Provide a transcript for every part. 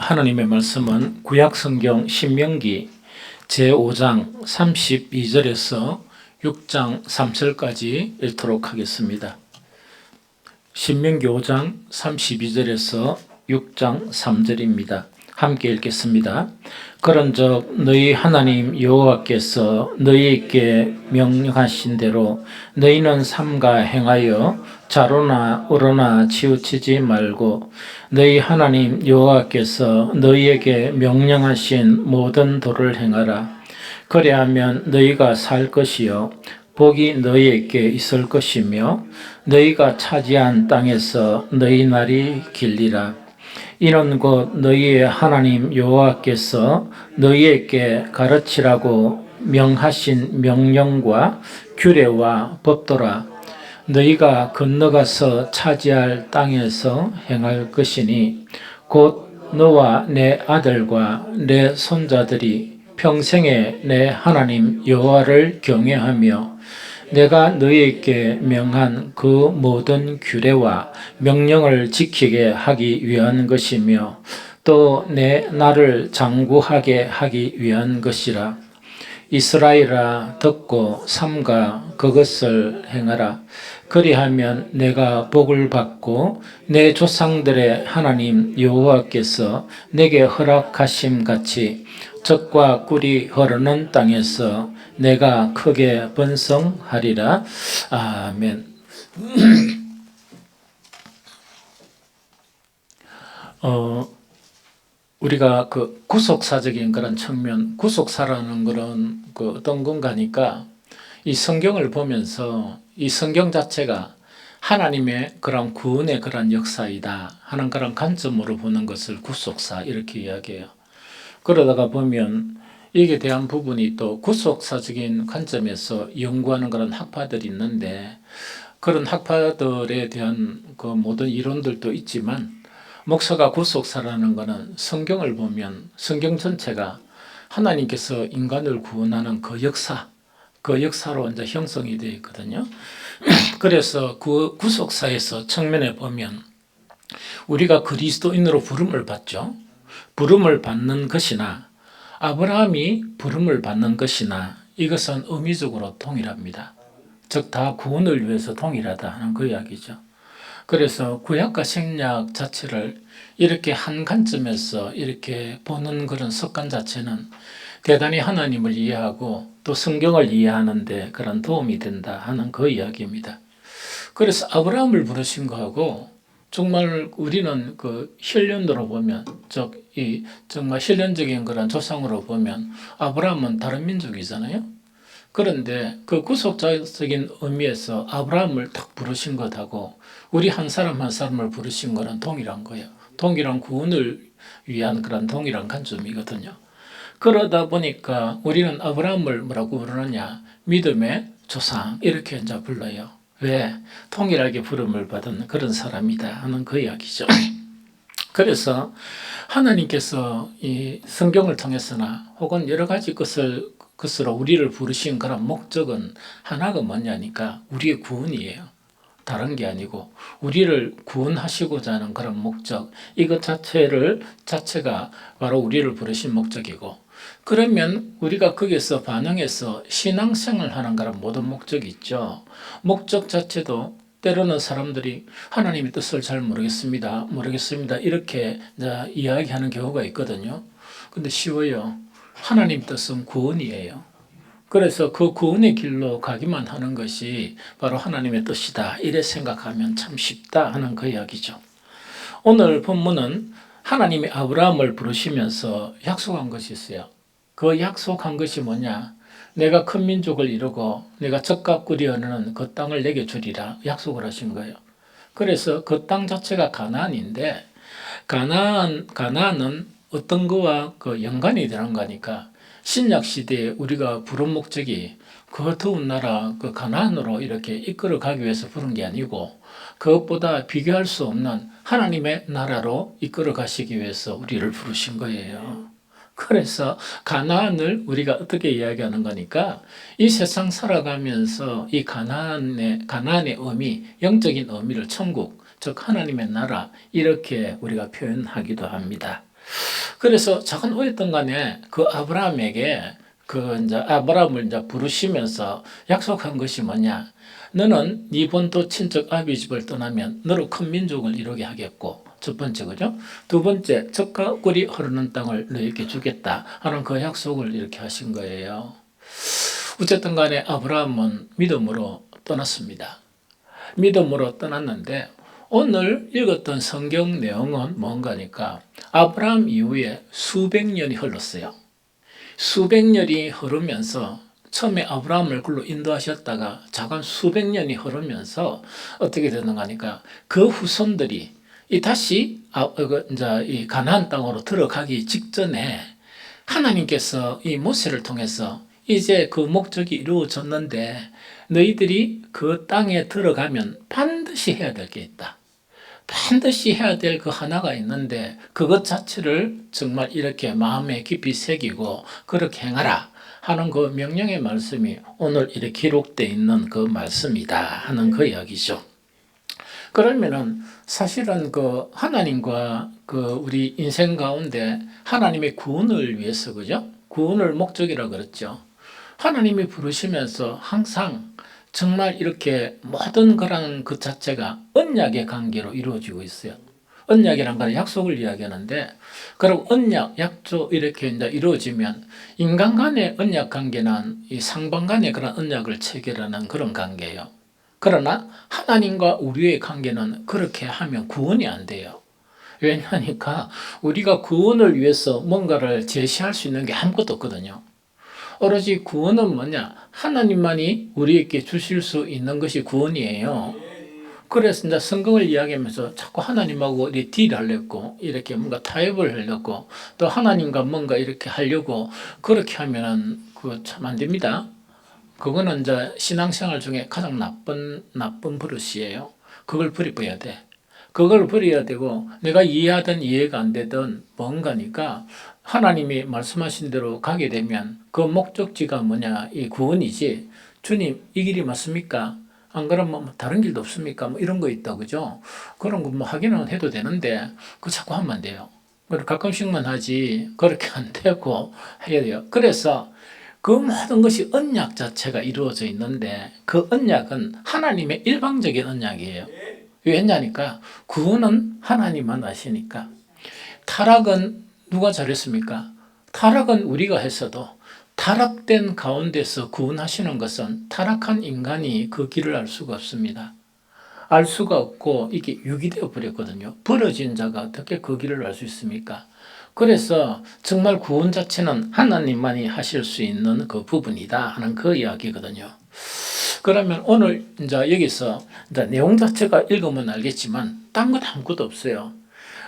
하나님의 말씀은 구약성경 신명기 제5장 32절에서 6장 3절까지 읽도록 하겠습니다. 신명기 5장 32절에서 6장 3절입니다. 함께 읽겠습니다. 그런즉 너희 하나님 여호와께서 너희에게 명령하신 대로 너희는 삼가 행하여 좌로나 우로나 치우치지 말고 너희 하나님 여호와께서 너희에게 명령하신 모든 도를 행하라. 그리하면 너희가 살 것이요 복이 너희에게 있을 것이며 너희가 차지한 땅에서 너희 날이 길리라. 이는 곧 너희의 하나님 여호와께서 너희에게 가르치라고 명하신 명령과 규례와 법도라. 너희가 건너가서 차지할 땅에서 행할 것이니 곧 너와 내 아들과 내 손자들이 평생에 내 하나님 여호와를 경외하며 내가 너희에게 명한 그 모든 규례와 명령을 지키게 하기 위한 것이며 또 내 나를 장구하게 하기 위한 것이라. 이스라엘아 듣고 삼가 그것을 행하라. 그리하면 내가 복을 받고 내 조상들의 하나님 여호와께서 내게 허락하심 같이 젖과 꿀이 흐르는 땅에서 내가 크게 번성하리라. 아멘. 우리가 그 구속사적인 그런 측면, 구속사라는 그런 그 어떤 건가니까 이 성경을 보면서 이 성경 자체가 하나님의 그런 구원의 그런 역사이다 하는 그런 관점으로 보는 것을 구속사 이렇게 이야기해요. 그러다가 보면 이에 대한 부분이 또 구속사적인 관점에서 연구하는 그런 학파들이 있는데 그런 학파들에 대한 그 모든 이론들도 있지만 목사가 구속사라는 것은 성경을 보면 성경 전체가 하나님께서 인간을 구원하는 그 역사로 이제 형성이 되어 있거든요. 그래서 그 구속사에서 측면에 보면 우리가 그리스도인으로 부름을 받죠. 부름을 받는 것이나 아브라함이 부름을 받는 것이나 이것은 의미적으로 동일합니다. 즉 다 구원을 위해서 동일하다 하는 그 이야기죠. 그래서 구약과 신약 자체를 이렇게 한 관점에서 이렇게 보는 그런 습관 자체는 대단히 하나님을 이해하고 또 성경을 이해하는 데 그런 도움이 된다 하는 그 이야기입니다. 그래서 아브라함을 부르신 거하고 정말 우리는 그 혈연으로 보면 정말 혈연적인 그런 조상으로 보면 아브라함은 다른 민족이잖아요. 그런데 그 구속자적인 의미에서 아브라함을 딱 부르신 것하고 우리 한 사람 한 사람을 부르신 거는 동일한 거예요. 동일한 구원을 위한 그런 동일한 관점이거든요. 그러다 보니까 우리는 아브라함을 뭐라고 부르느냐? 믿음의 조상 이렇게 이제 불러요. 왜? 통일하게 부름을 받은 그런 사람이다 하는 그 이야기죠. 그래서 하나님께서 이 성경을 통해서나 혹은 여러 가지 것으로 우리를 부르신 그런 목적은 하나가 뭐냐니까 우리의 구원이에요. 다른 게 아니고 우리를 구원하시고자 하는 그런 목적, 이것 자체가 바로 우리를 부르신 목적이고, 그러면 우리가 거기에서 반응해서 신앙생활 하는 그런 모든 목적이 있죠. 목적 자체도 때로는 사람들이 하나님의 뜻을 잘 모르겠습니다 이렇게 이야기하는 경우가 있거든요. 근데 쉬워요. 하나님 뜻은 구원이에요. 그래서 그 구원의 길로 가기만 하는 것이 바로 하나님의 뜻이다 이래 생각하면 참 쉽다 하는 그 이야기죠. 오늘 본문은 하나님이 아브라함을 부르시면서 약속한 것이 있어요. 그 약속한 것이 뭐냐? 내가 큰 민족을 이루고 내가 젖과 꿀이 흐르는 그 땅을 내게 주리라 약속을 하신 거예요. 그래서 그 땅 자체가 가나안인데 가나안은 어떤 거와 그 연관이 되는 거니까 신약 시대에 우리가 부른 목적이 그 더운 나라 그 가나안으로 이렇게 이끌어 가기 위해서 부른 게 아니고 그것보다 비교할 수 없는 하나님의 나라로 이끌어 가시기 위해서 우리를 부르신 거예요. 그래서 가나안을 우리가 어떻게 이야기하는 거니까 이 세상 살아가면서 이 가나안의 의미, 영적인 의미를 천국, 즉 하나님의 나라 이렇게 우리가 표현하기도 합니다. 그래서 작은 어였던 간에 그 아브라함에게 그 이제 아브라함을 이제 부르시면서 약속한 것이 뭐냐? 너는 네 본토 친척 아비 집을 떠나면 너로 큰 민족을 이루게 하겠고, 첫 번째 그죠? 두 번째, 젖과 꿀이 흐르는 땅을 너에게 주겠다 하는 그 약속을 이렇게 하신 거예요. 어쨌든 간에 아브라함은 믿음으로 떠났습니다. 믿음으로 떠났는데 오늘 읽었던 성경 내용은 뭔가니까 아브라함 이후에 수백 년이 흘렀어요. 수백 년이 흐르면서 처음에 아브라함을 글로 인도하셨다가 자간 수백 년이 흐르면서 어떻게 되는가 하니까 그 후손들이 다시 이제 이 가나안 땅으로 들어가기 직전에 하나님께서 이 모세를 통해서 이제 그 목적이 이루어졌는데 너희들이 그 땅에 들어가면 반드시 해야 될 게 있다. 반드시 해야 될 그 하나가 있는데 그것 자체를 정말 이렇게 마음에 깊이 새기고 그렇게 행하라 하는 그 명령의 말씀이 오늘 이렇게 기록되어 있는 그 말씀이다 하는 그 이야기죠. 그러면은 사실은 그 하나님과 그 우리 인생 가운데 하나님의 구원을 위해서 그죠? 구원을 목적이라 그랬죠. 하나님이 부르시면서 항상 정말 이렇게 모든 그런 것 자체가 언약의 관계로 이루어지고 있어요. 언약이란 건 약속을 이야기하는데, 그리고 언약, 약조 이렇게 이제 이루어지면 인간 간의 언약 관계는 이 상방 간의 그런 언약을 체결하는 그런 관계예요. 그러나 하나님과 우리의 관계는 그렇게 하면 구원이 안 돼요. 왜냐하니까 우리가 구원을 위해서 뭔가를 제시할 수 있는 게 아무것도 없거든요. 오로지 구원은 뭐냐? 하나님만이 우리에게 주실 수 있는 것이 구원이에요. 그래서 이제 성경을 이야기하면서 자꾸 하나님하고 딜하려고 이렇게 뭔가 타협을 하려고 또 하나님과 뭔가 이렇게 하려고 그렇게 하면은 그거 참 안 됩니다. 그거는 이제 신앙생활 중에 가장 나쁜 버릇이에요. 그걸 버려야 돼. 그걸 버려야 되고 내가 이해하든 이해가 안 되든 뭔가니까 하나님이 말씀하신 대로 가게 되면 그 목적지가 뭐냐? 이 구원이지. 주님, 이 길이 맞습니까? 안 그러면 뭐 다른 길도 없습니까? 뭐 이런 거 있다, 그죠? 그런 거 뭐 확인은 해도 되는데 그거 자꾸 하면 안 돼요. 가끔씩만 하지 그렇게 안 되고 해야 돼요. 그래서 그 모든 것이 언약 자체가 이루어져 있는데 그 언약은 하나님의 일방적인 언약이에요. 왜냐니까 구원은 하나님만 아시니까. 타락은 누가 잘했습니까? 타락은 우리가 했어도 타락된 가운데서 구원하시는 것은 타락한 인간이 그 길을 알 수가 없습니다. 알 수가 없고 이게 유기되어 버렸거든요. 벌어진 자가 어떻게 그 길을 알 수 있습니까? 그래서 정말 구원 자체는 하나님만이 하실 수 있는 그 부분이다 하는 그 이야기거든요. 그러면 오늘 이제 여기서 이제 내용 자체가 읽으면 알겠지만 딴 것 아무것도 없어요.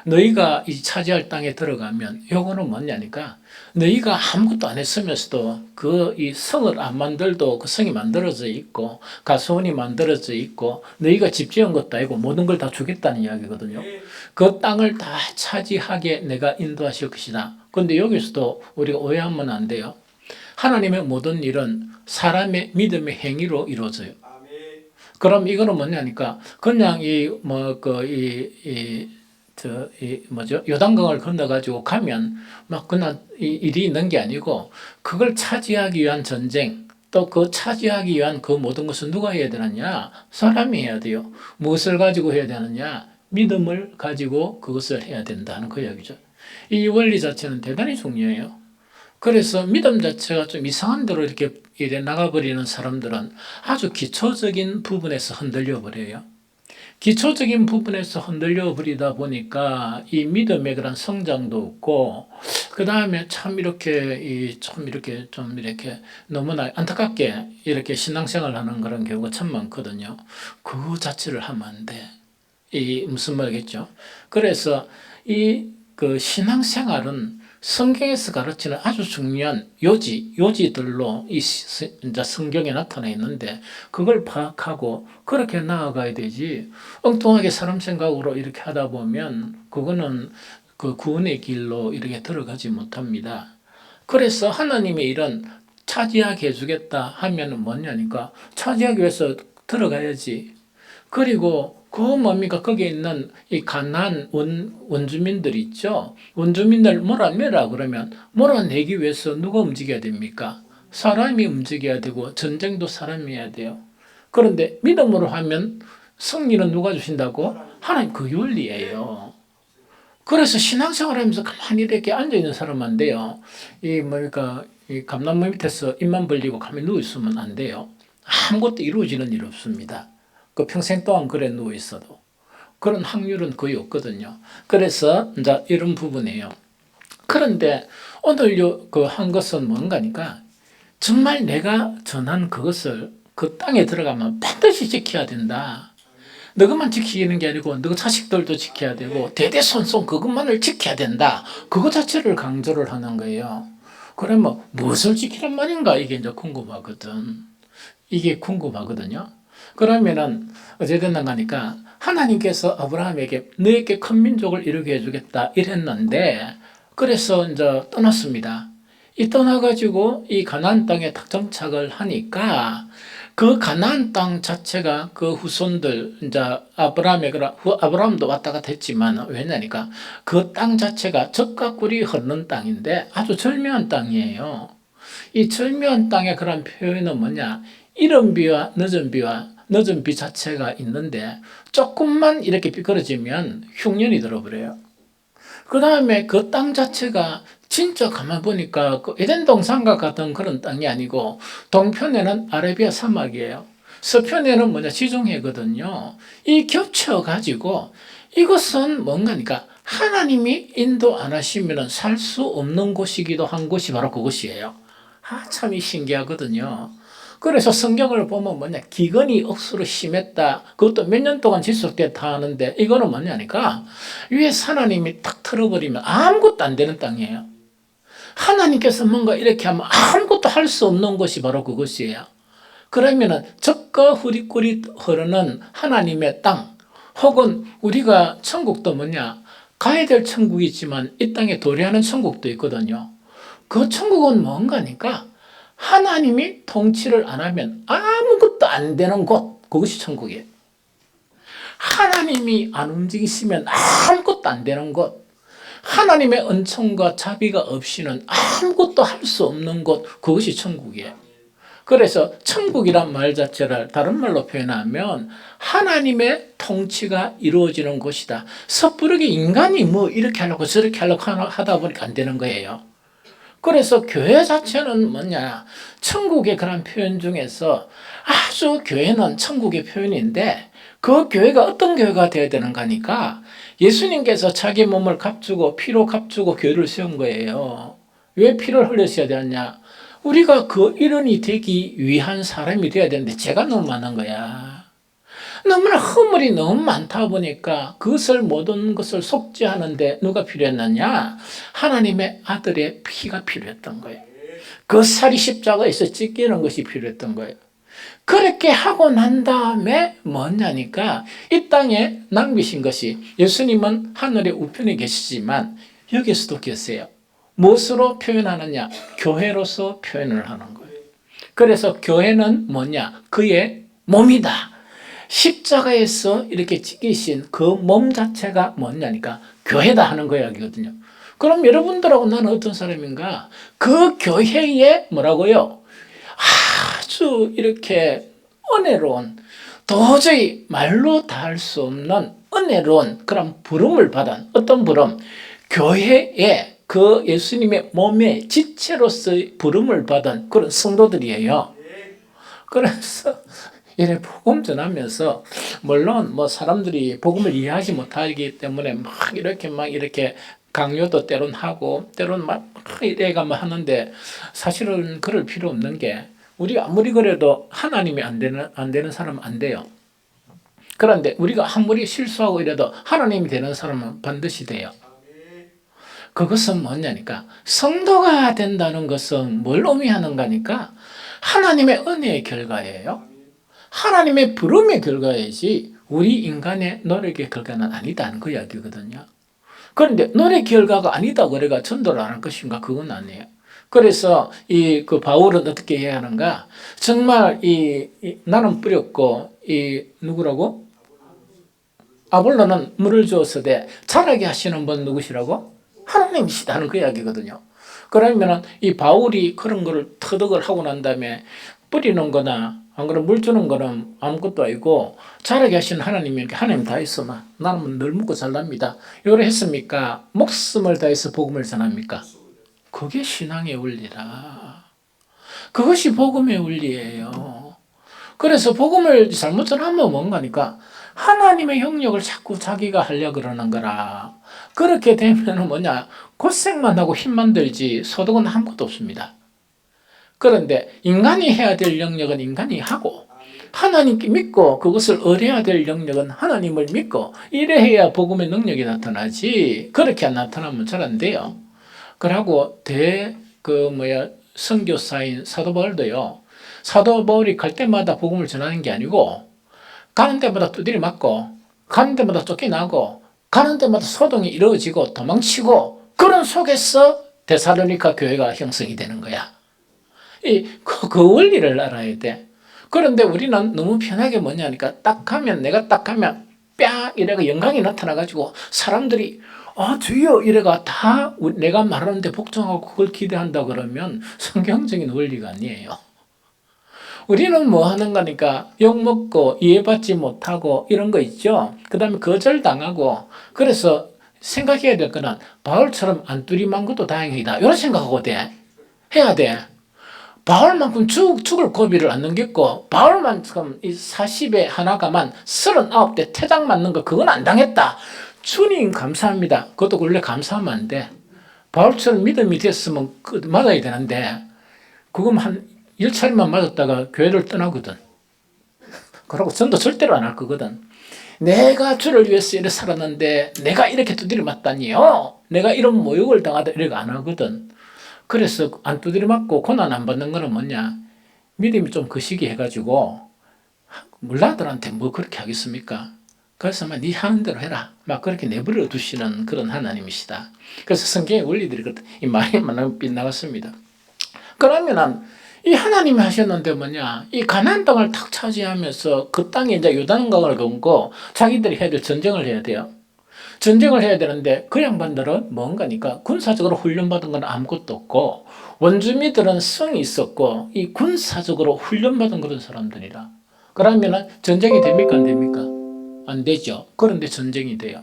너희가 이 차지할 땅에 들어가면 요거는 뭐냐니까 너희가 아무것도 안 했으면서도 그 이 성을 안 만들도 그 성이 만들어져 있고 가수원이 만들어져 있고 너희가 집 지은 것도 아니고 모든 걸 다 주겠다는 이야기거든요. 그 땅을 다 차지하게 내가 인도하실 것이다. 그런데 여기서도 우리가 오해하면 안 돼요. 하나님의 모든 일은 사람의 믿음의 행위로 이루어져요. 그럼 이거는 뭐냐니까 그냥 요단강을 건너가지고 가면 막 그냥 일이 있는 게 아니고 그걸 차지하기 위한 전쟁 또 그 차지하기 위한 그 모든 것은 누가 해야 되느냐? 사람이 해야 돼요. 무엇을 가지고 해야 되느냐? 믿음을 가지고 그것을 해야 된다는 그 이야기죠. 이 원리 자체는 대단히 중요해요. 그래서 믿음 자체가 좀 이상한 대로 이렇게 이래 나가버리는 사람들은 아주 기초적인 부분에서 흔들려 버려요. 기초적인 부분에서 흔들려 버리다 보니까 이 믿음의 그런 성장도 없고, 그 다음에 참 이렇게 좀 이렇게 너무나 안타깝게 이렇게 신앙생활 하는 그런 경우가 참 많거든요. 그거 자체를 하면 안 돼. 무슨 말이겠죠? 그래서 그 신앙생활은 성경에서 가르치는 아주 중요한 요지들로 이제 성경에 나타나 있는데 그걸 파악하고 그렇게 나아가야 되지 엉뚱하게 사람 생각으로 이렇게 하다 보면 그거는 그 구원의 길로 이렇게 들어가지 못합니다. 그래서 하나님의 일은 차지하게 해주겠다 하면은 뭐냐니까 차지하기 위해서 들어가야지. 그리고 그 뭡니까? 거기에 있는 이 가나안 원주민들 있죠. 원주민들 몰아내라 그러면 몰아내기 위해서 누가 움직여야 됩니까? 사람이 움직여야 되고 전쟁도 사람이 해야 돼요. 그런데 믿음으로 하면 승리는 누가 주신다고? 하나님 그 윤리예요. 그래서 신앙생활하면서 가만히 이렇게 앉아 있는 사람은 안 돼요. 이 뭡니까? 이 감나무 밑에서 입만 벌리고 가만히 누워 있으면 안 돼요. 아무것도 이루어지는 일 없습니다. 그 평생 동안 그래 누워 있어도 그런 확률은 거의 없거든요. 그래서 이제 이런 부분이에요. 그런데 오늘 그 한 것은 뭔가니까 정말 내가 전한 그것을 그 땅에 들어가면 반드시 지켜야 된다. 너것만 지키는 게 아니고 너 자식들도 지켜야 되고 대대손손 그것만을 지켜야 된다. 그거 자체를 강조를 하는 거예요. 그러면 무엇을 지키란 말인가 이게 이제 궁금하거든. 이게 궁금하거든요. 그러면은 어쨌든 가니까 하나님께서 아브라함에게 너에게 큰 민족을 이루게 해주겠다 이랬는데 그래서 이제 떠났습니다. 이 떠나가지고 이 가나안 땅에 딱 정착을 하니까 그 가나안 땅 자체가 그 후손들 이제 아브라함도 왔다 갔다 했지만 왜냐니까 그 땅 자체가 젖과 꿀이 흐르는 땅인데 아주 절묘한 땅이에요. 이 절묘한 땅의 그런 표현은 뭐냐? 이른 비와 늦은 비 자체가 있는데 조금만 이렇게 비틀어지면 흉년이 들어버려요. 그 다음에 그 땅 자체가 진짜 가만 보니까 그 에덴 동산과 같은 그런 땅이 아니고 동편에는 아라비아 사막이에요. 서편에는 뭐냐 지중해거든요. 이 겹쳐가지고 이것은 뭔가니까 하나님이 인도 안 하시면 살 수 없는 곳이기도 한 곳이 바로 그것이에요. 참 신기하거든요. 그래서 성경을 보면 뭐냐 기근이 억수로 심했다. 그것도 몇 년 동안 지속됐다 하는데 이거는 뭐냐니까 위에 하나님이 탁 틀어버리면 아무것도 안 되는 땅이에요. 하나님께서 뭔가 이렇게 하면 아무것도 할 수 없는 것이 바로 그것이에요. 그러면은 젖과 꿀이 흐르는 하나님의 땅 혹은 우리가 천국도 뭐냐 가야 될 천국이 있지만 이 땅에 도래하는 천국도 있거든요. 그 천국은 뭔가니까 하나님이 통치를 안 하면 아무것도 안 되는 곳 그것이 천국이에요. 하나님이 안 움직이시면 아무것도 안 되는 곳 하나님의 은총과 자비가 없이는 아무것도 할 수 없는 곳 그것이 천국이에요. 그래서 천국이란 말 자체를 다른 말로 표현하면 하나님의 통치가 이루어지는 곳이다. 섣부르게 인간이 뭐 이렇게 하려고 저렇게 하려고 하다 보니까 안 되는 거예요. 그래서 교회 자체는 뭐냐 천국의 그런 표현 중에서 아주 교회는 천국의 표현인데 그 교회가 어떤 교회가 되어야 되는가 하니까 예수님께서 자기 몸을 값주고 피로 값주고 교회를 세운 거예요. 왜 피를 흘렸어야 되느냐 우리가 그 일원이 되기 위한 사람이 되어야 되는데 죄가 너무 많은 거야. 너무나 허물이 너무 많다 보니까 그것을 모든 것을 속죄하는데 누가 필요했느냐 하나님의 아들의 피가 필요했던 거예요. 그 살이 십자가에서 찢기는 것이 필요했던 거예요. 그렇게 하고 난 다음에 뭐냐니까 이 땅에 남기신 것이 예수님은 하늘의 우편에 계시지만 여기서도 계세요. 무엇으로 표현하느냐 교회로서 표현을 하는 거예요. 그래서 교회는 뭐냐 그의 몸이다. 십자가에서 이렇게 찢기신 그 몸 자체가 뭐냐니까 교회다 하는 거거든요. 그럼 여러분들하고 나는 어떤 사람인가? 그 교회에 뭐라고요? 아주 이렇게 은혜로운 도저히 말로 다 할 수 없는 은혜로운 그런 부름을 받은 어떤 부름? 교회에 그 예수님의 몸의 지체로서의 부름을 받은 그런 성도들이에요. 그래서 이래 복음 전하면서 물론 뭐 사람들이 복음을 이해하지 못하기 때문에 막 이렇게 강요도 때론 하고 때론 막 이래가면 하는데 사실은 그럴 필요 없는 게 우리가 아무리 그래도 하나님이 안 되는 사람은 안 돼요. 그런데 우리가 아무리 실수하고 이래도 하나님이 되는 사람은 반드시 돼요. 그것은 뭐냐니까 성도가 된다는 것은 뭘 의미하는가니까 하나님의 은혜의 결과예요. 하나님의 부름의 결과이지 우리 인간의 노력의 결과는 아니다는 그 이야기거든요. 그런데 노력 결과가 아니다 그래가 전도를 안 할 것인가 그건 아니에요. 그래서 그 바울은 어떻게 해야 하는가? 정말 나는 뿌렸고 누구라고? 아볼로는 물을 주었으되 자라게 하시는 분 누구시라고? 하나님이시다 하는 그 이야기거든요. 그러면은 이 바울이 그런 거를 터득을 하고 난 다음에 뿌리는 거나 안 그러면 물 주는 거는 아무것도 아니고 자라게 하시는 하나님이 하나님 다 있어 나는 늘 먹고 살랍니다. 이걸 했습니까? 목숨을 다해서 복음을 전합니까? 그게 신앙의 원리라. 그것이 복음의 원리예요. 그래서 복음을 잘못 전하면 뭔가니까 하나님의 영역을 자꾸 자기가 하려고 그러는 거라. 그렇게 되면 뭐냐? 고생만 하고 힘만 들지 소득은 아무것도 없습니다. 그런데 인간이 해야 될 영역은 인간이 하고 하나님께 믿고 그것을 의뢰해야 될 영역은 하나님을 믿고 이래야 복음의 능력이 나타나지. 그렇게 안 나타나면 잘 안 돼요. 그러고 선교사인 사도 바울도요. 사도 바울이 갈 때마다 복음을 전하는 게 아니고 가는 데마다 두드려 맞고 가는 데마다 쫓겨나고 가는 데마다 소동이 이루어지고 도망치고 그런 속에서 데살로니가 교회가 형성이 되는 거야. 그 원리를 알아야 돼. 그런데 우리는 너무 편하게 뭐냐니까 내가 딱 하면 뺨 이래가 영광이 나타나가지고 사람들이 주여 이래가 다 내가 말하는데 복종하고 그걸 기대한다 그러면 성경적인 원리가 아니에요. 우리는 뭐 하는 거니까 욕먹고 이해받지 못하고 이런 거 있죠. 그 다음에 거절당하고 그래서 생각해야 될 거는 바울처럼 안 두리만 것도 다행이다. 이런 생각하고 해야 돼. 바울만큼 죽을 고비를 안 넘겼고 바울만큼 이 40에 하나가만 39대 태장 맞는 거 그건 안 당했다. 주님 감사합니다. 그것도 원래 감사하면 안 돼. 바울처럼 믿음이 됐으면 맞아야 되는데 그건 한 1차례만 맞았다가 교회를 떠나거든. 그러고 전도 절대로 안 할 거거든. 내가 주를 위해서 이렇게 살았는데 내가 이렇게 두드려 맞다니요. 내가 이런 모욕을 당하다 이렇게 안 하거든. 그래서 안 두드려 맞고 고난 안 받는 거는 뭐냐? 믿음이 좀 거시기 해가지고 물라들한테 뭐 그렇게 하겠습니까? 그래서 네 하는 대로 해라. 막 그렇게 내버려 두시는 그런 하나님이시다. 그래서 성경의 원리들이 이 말이 많이 빗나갔습니다. 그러면은 이 하나님이 하셨는데 뭐냐? 이 가나안 땅을 탁 차지하면서 그 땅에 이제 요단강을 건고 자기들이 해야 될 전쟁을 해야 돼요. 전쟁을 해야 되는데 그 양반들은 뭔가니까 군사적으로 훈련받은 건 아무것도 없고 원주민들은 성이 있었고 이 군사적으로 훈련받은 그런 사람들이라. 그러면은 전쟁이 됩니까 안 됩니까? 안 되죠. 그런데 전쟁이 돼요.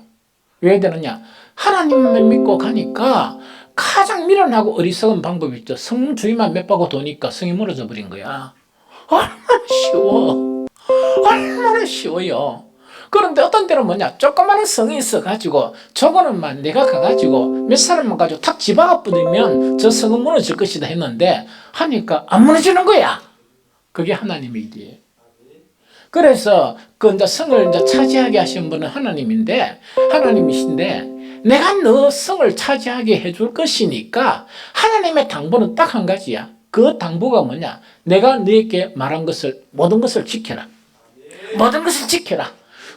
왜 되느냐? 하나님을 믿고 가니까 가장 미련하고 어리석은 방법이 있죠. 성 주위만 몇 바고 도니까 성이 무너져 버린 거야. 얼마나 쉬워. 얼마나 쉬워요. 그런데 어떤 때는 뭐냐? 조그마한 성이 있어가지고 저거는만 내가 가가지고 몇 사람만 가지고 탁 집어가 뿌리면 저 성은 무너질 것이다 했는데 하니까 안 무너지는 거야. 그게 하나님의 일이에요. 그래서 그 이제 성을 이제 차지하게 하신 분은 하나님이신데 내가 너 성을 차지하게 해줄 것이니까 하나님의 당부는 딱 한 가지야. 그 당부가 뭐냐? 내가 너에게 말한 것을 모든 것을 지켜라. 모든 것을 지켜라.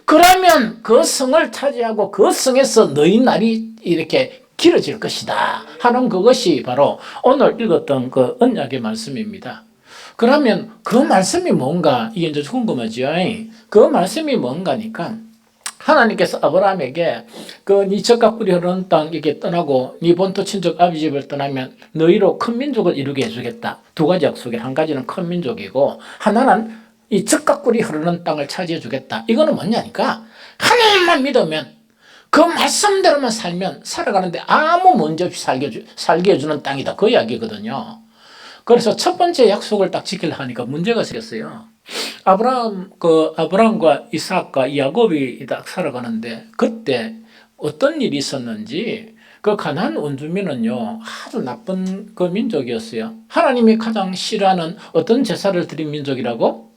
그러면 그 성을 차지하고 그 성에서 너희 날이 이렇게 길어질 것이다 하는 그것이 바로 오늘 읽었던 그 언약의 말씀입니다. 그러면 그 말씀이 뭔가 이게 이제 궁금하죠. 그 말씀이 뭔가니까 하나님께서 아브라함에게 네 젖과 꿀이 흐르는 땅 이렇게 떠나고 네 본토 친족 아비 집을 떠나면 너희로 큰 민족을 이루게 해주겠다. 두 가지 약속이 한 가지는 큰 민족이고 하나는 이 젖과 꿀이 흐르는 땅을 차지해 주겠다. 이거는 뭐냐니까 하나님만 믿으면 그 말씀대로만 살면 살아가는데 아무 문제 없이 살게 해주는 땅이다. 그 이야기거든요. 그래서 첫 번째 약속을 딱 지키려 하니까 문제가 생겼어요. 아브라함과 이삭과 야곱이 딱 살아가는데 그때 어떤 일이 있었는지 그 가나안 원주민은요 아주 나쁜 그 민족이었어요. 하나님이 가장 싫어하는 어떤 제사를 드린 민족이라고?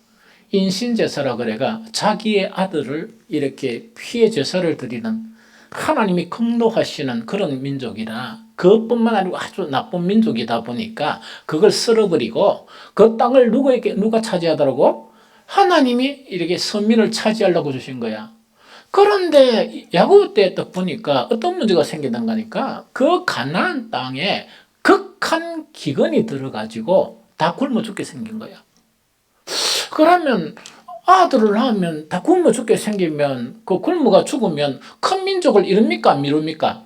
인신제사라 그래가 자기의 아들을 이렇게 피해 제사를 드리는 하나님이 긍노하시는 그런 민족이라 그것뿐만 아니고 아주 나쁜 민족이다 보니까 그걸 쓸어버리고 그 땅을 누가 차지하더라고? 하나님이 이렇게 선민을 차지하려고 주신 거야. 그런데 야곱 때 딱 보니까 어떤 문제가 생긴다니까 그 가나안 땅에 극한 기근이 들어가지고 다 굶어 죽게 생긴 거야. 그러면 아들을 낳으면 다 굶어 죽게 생기면 그 굶어가 죽으면 큰 민족을 이룹니까 안 이룹니까?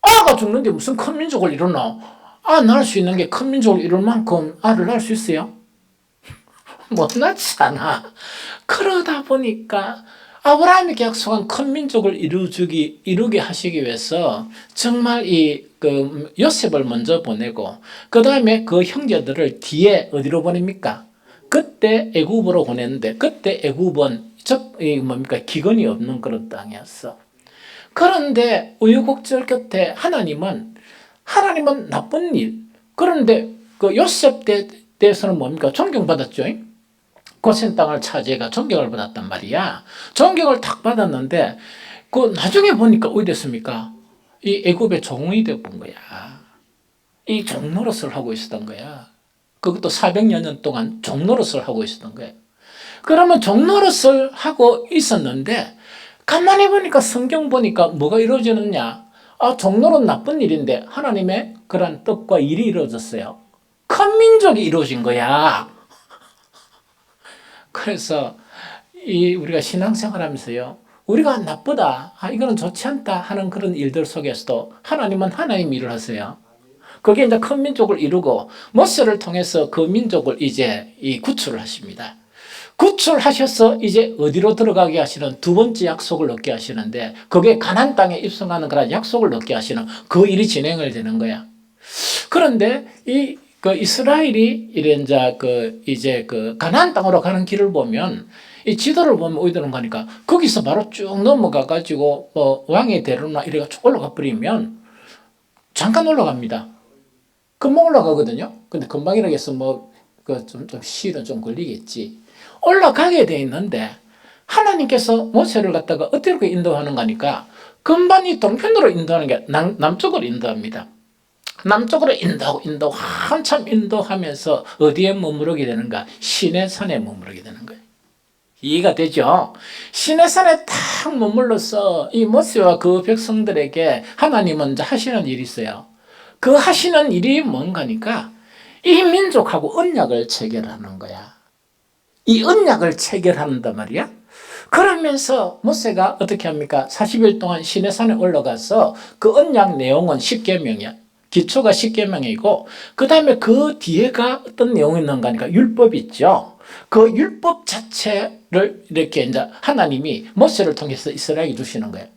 아가 죽는데 무슨 큰 민족을 이루나? 아 낳을 수 있는 게 큰 민족을 이룰 만큼 알을 낳을 수 있어요? 못 낳잖아. 그러다 보니까 아브라함에게 약속한 큰 민족을 이루게 하시기 위해서 정말 요셉을 먼저 보내고 그 다음에 그 형제들을 뒤에 어디로 보냅니까? 그때 애굽으로 보냈는데 그때 애굽은 기근이 없는 그런 땅이었어. 그런데 우여곡절 끝에 하나님은 나쁜 일. 그런데 그 요셉 때에서는 뭡니까? 존경받았죠. 고센 땅을 차지해가 존경을 받았단 말이야. 존경을 탁 받았는데 그 나중에 보니까 어디 됐습니까? 이 애굽의 종이 되어 본 거야. 이 종노릇을 하고 있었던 거야. 그것도 400여 년 동안 종노릇을 하고 있었던 거야. 그러면 종노릇을 하고 있었는데 가만히 보니까 성경 보니까 뭐가 이루어지느냐? 아, 종노릇 나쁜 일인데 하나님의 그런 뜻과 일이 이루어졌어요. 큰 민족이 이루어진 거야. 그래서 우리가 신앙생활 하면서요. 우리가 나쁘다, 이거는 좋지 않다 하는 그런 일들 속에서도 하나님은 하나님 일을 하세요. 그게 이제 큰 민족을 이루고 모세를 통해서 그 민족을 이제 구출을 하십니다. 구출하셔서 이제 어디로 들어가게 하시는 두 번째 약속을 얻게 하시는데 그게 가나안 땅에 입성하는 그런 약속을 얻게 하시는 그 일이 진행을 되는 거야. 그런데 그 이스라엘이 이제 가나안 땅으로 가는 길을 보면 이 지도를 보면 어디로 가니까 거기서 바로 쭉 넘어가 가지고 왕의 대로나 이래가 쭉 올라가 버리면 잠깐 올라갑니다. 금방 올라가거든요. 근데 금방이라고 해서 좀 시일은 좀 걸리겠지. 올라가게 돼 있는데 하나님께서 모세를 갖다가 어떻게 인도하는 거니까 금방 이 동편으로 인도하는 게 남쪽으로 인도합니다. 남쪽으로 인도하고 한참 인도하면서 어디에 머무르게 되는가? 시내산에 머무르게 되는 거예요. 이해가 되죠? 시내산에 딱 머물러서 이 모세와 그 백성들에게 하나님은 이제 하시는 일이 있어요. 그 하시는 일이 뭔가니까 이 민족하고 언약을 체결하는 거야. 이 언약을 체결한단 말이야. 그러면서 모세가 어떻게 합니까? 40일 동안 시내산에 올라가서 그 언약 내용은 10계명이야. 기초가 10계명이고 그 다음에 그 뒤에가 어떤 내용이 있는가 하니까 율법이 있죠. 그 율법 자체를 이렇게 이제 하나님이 모세를 통해서 이스라엘에게 주시는 거예요.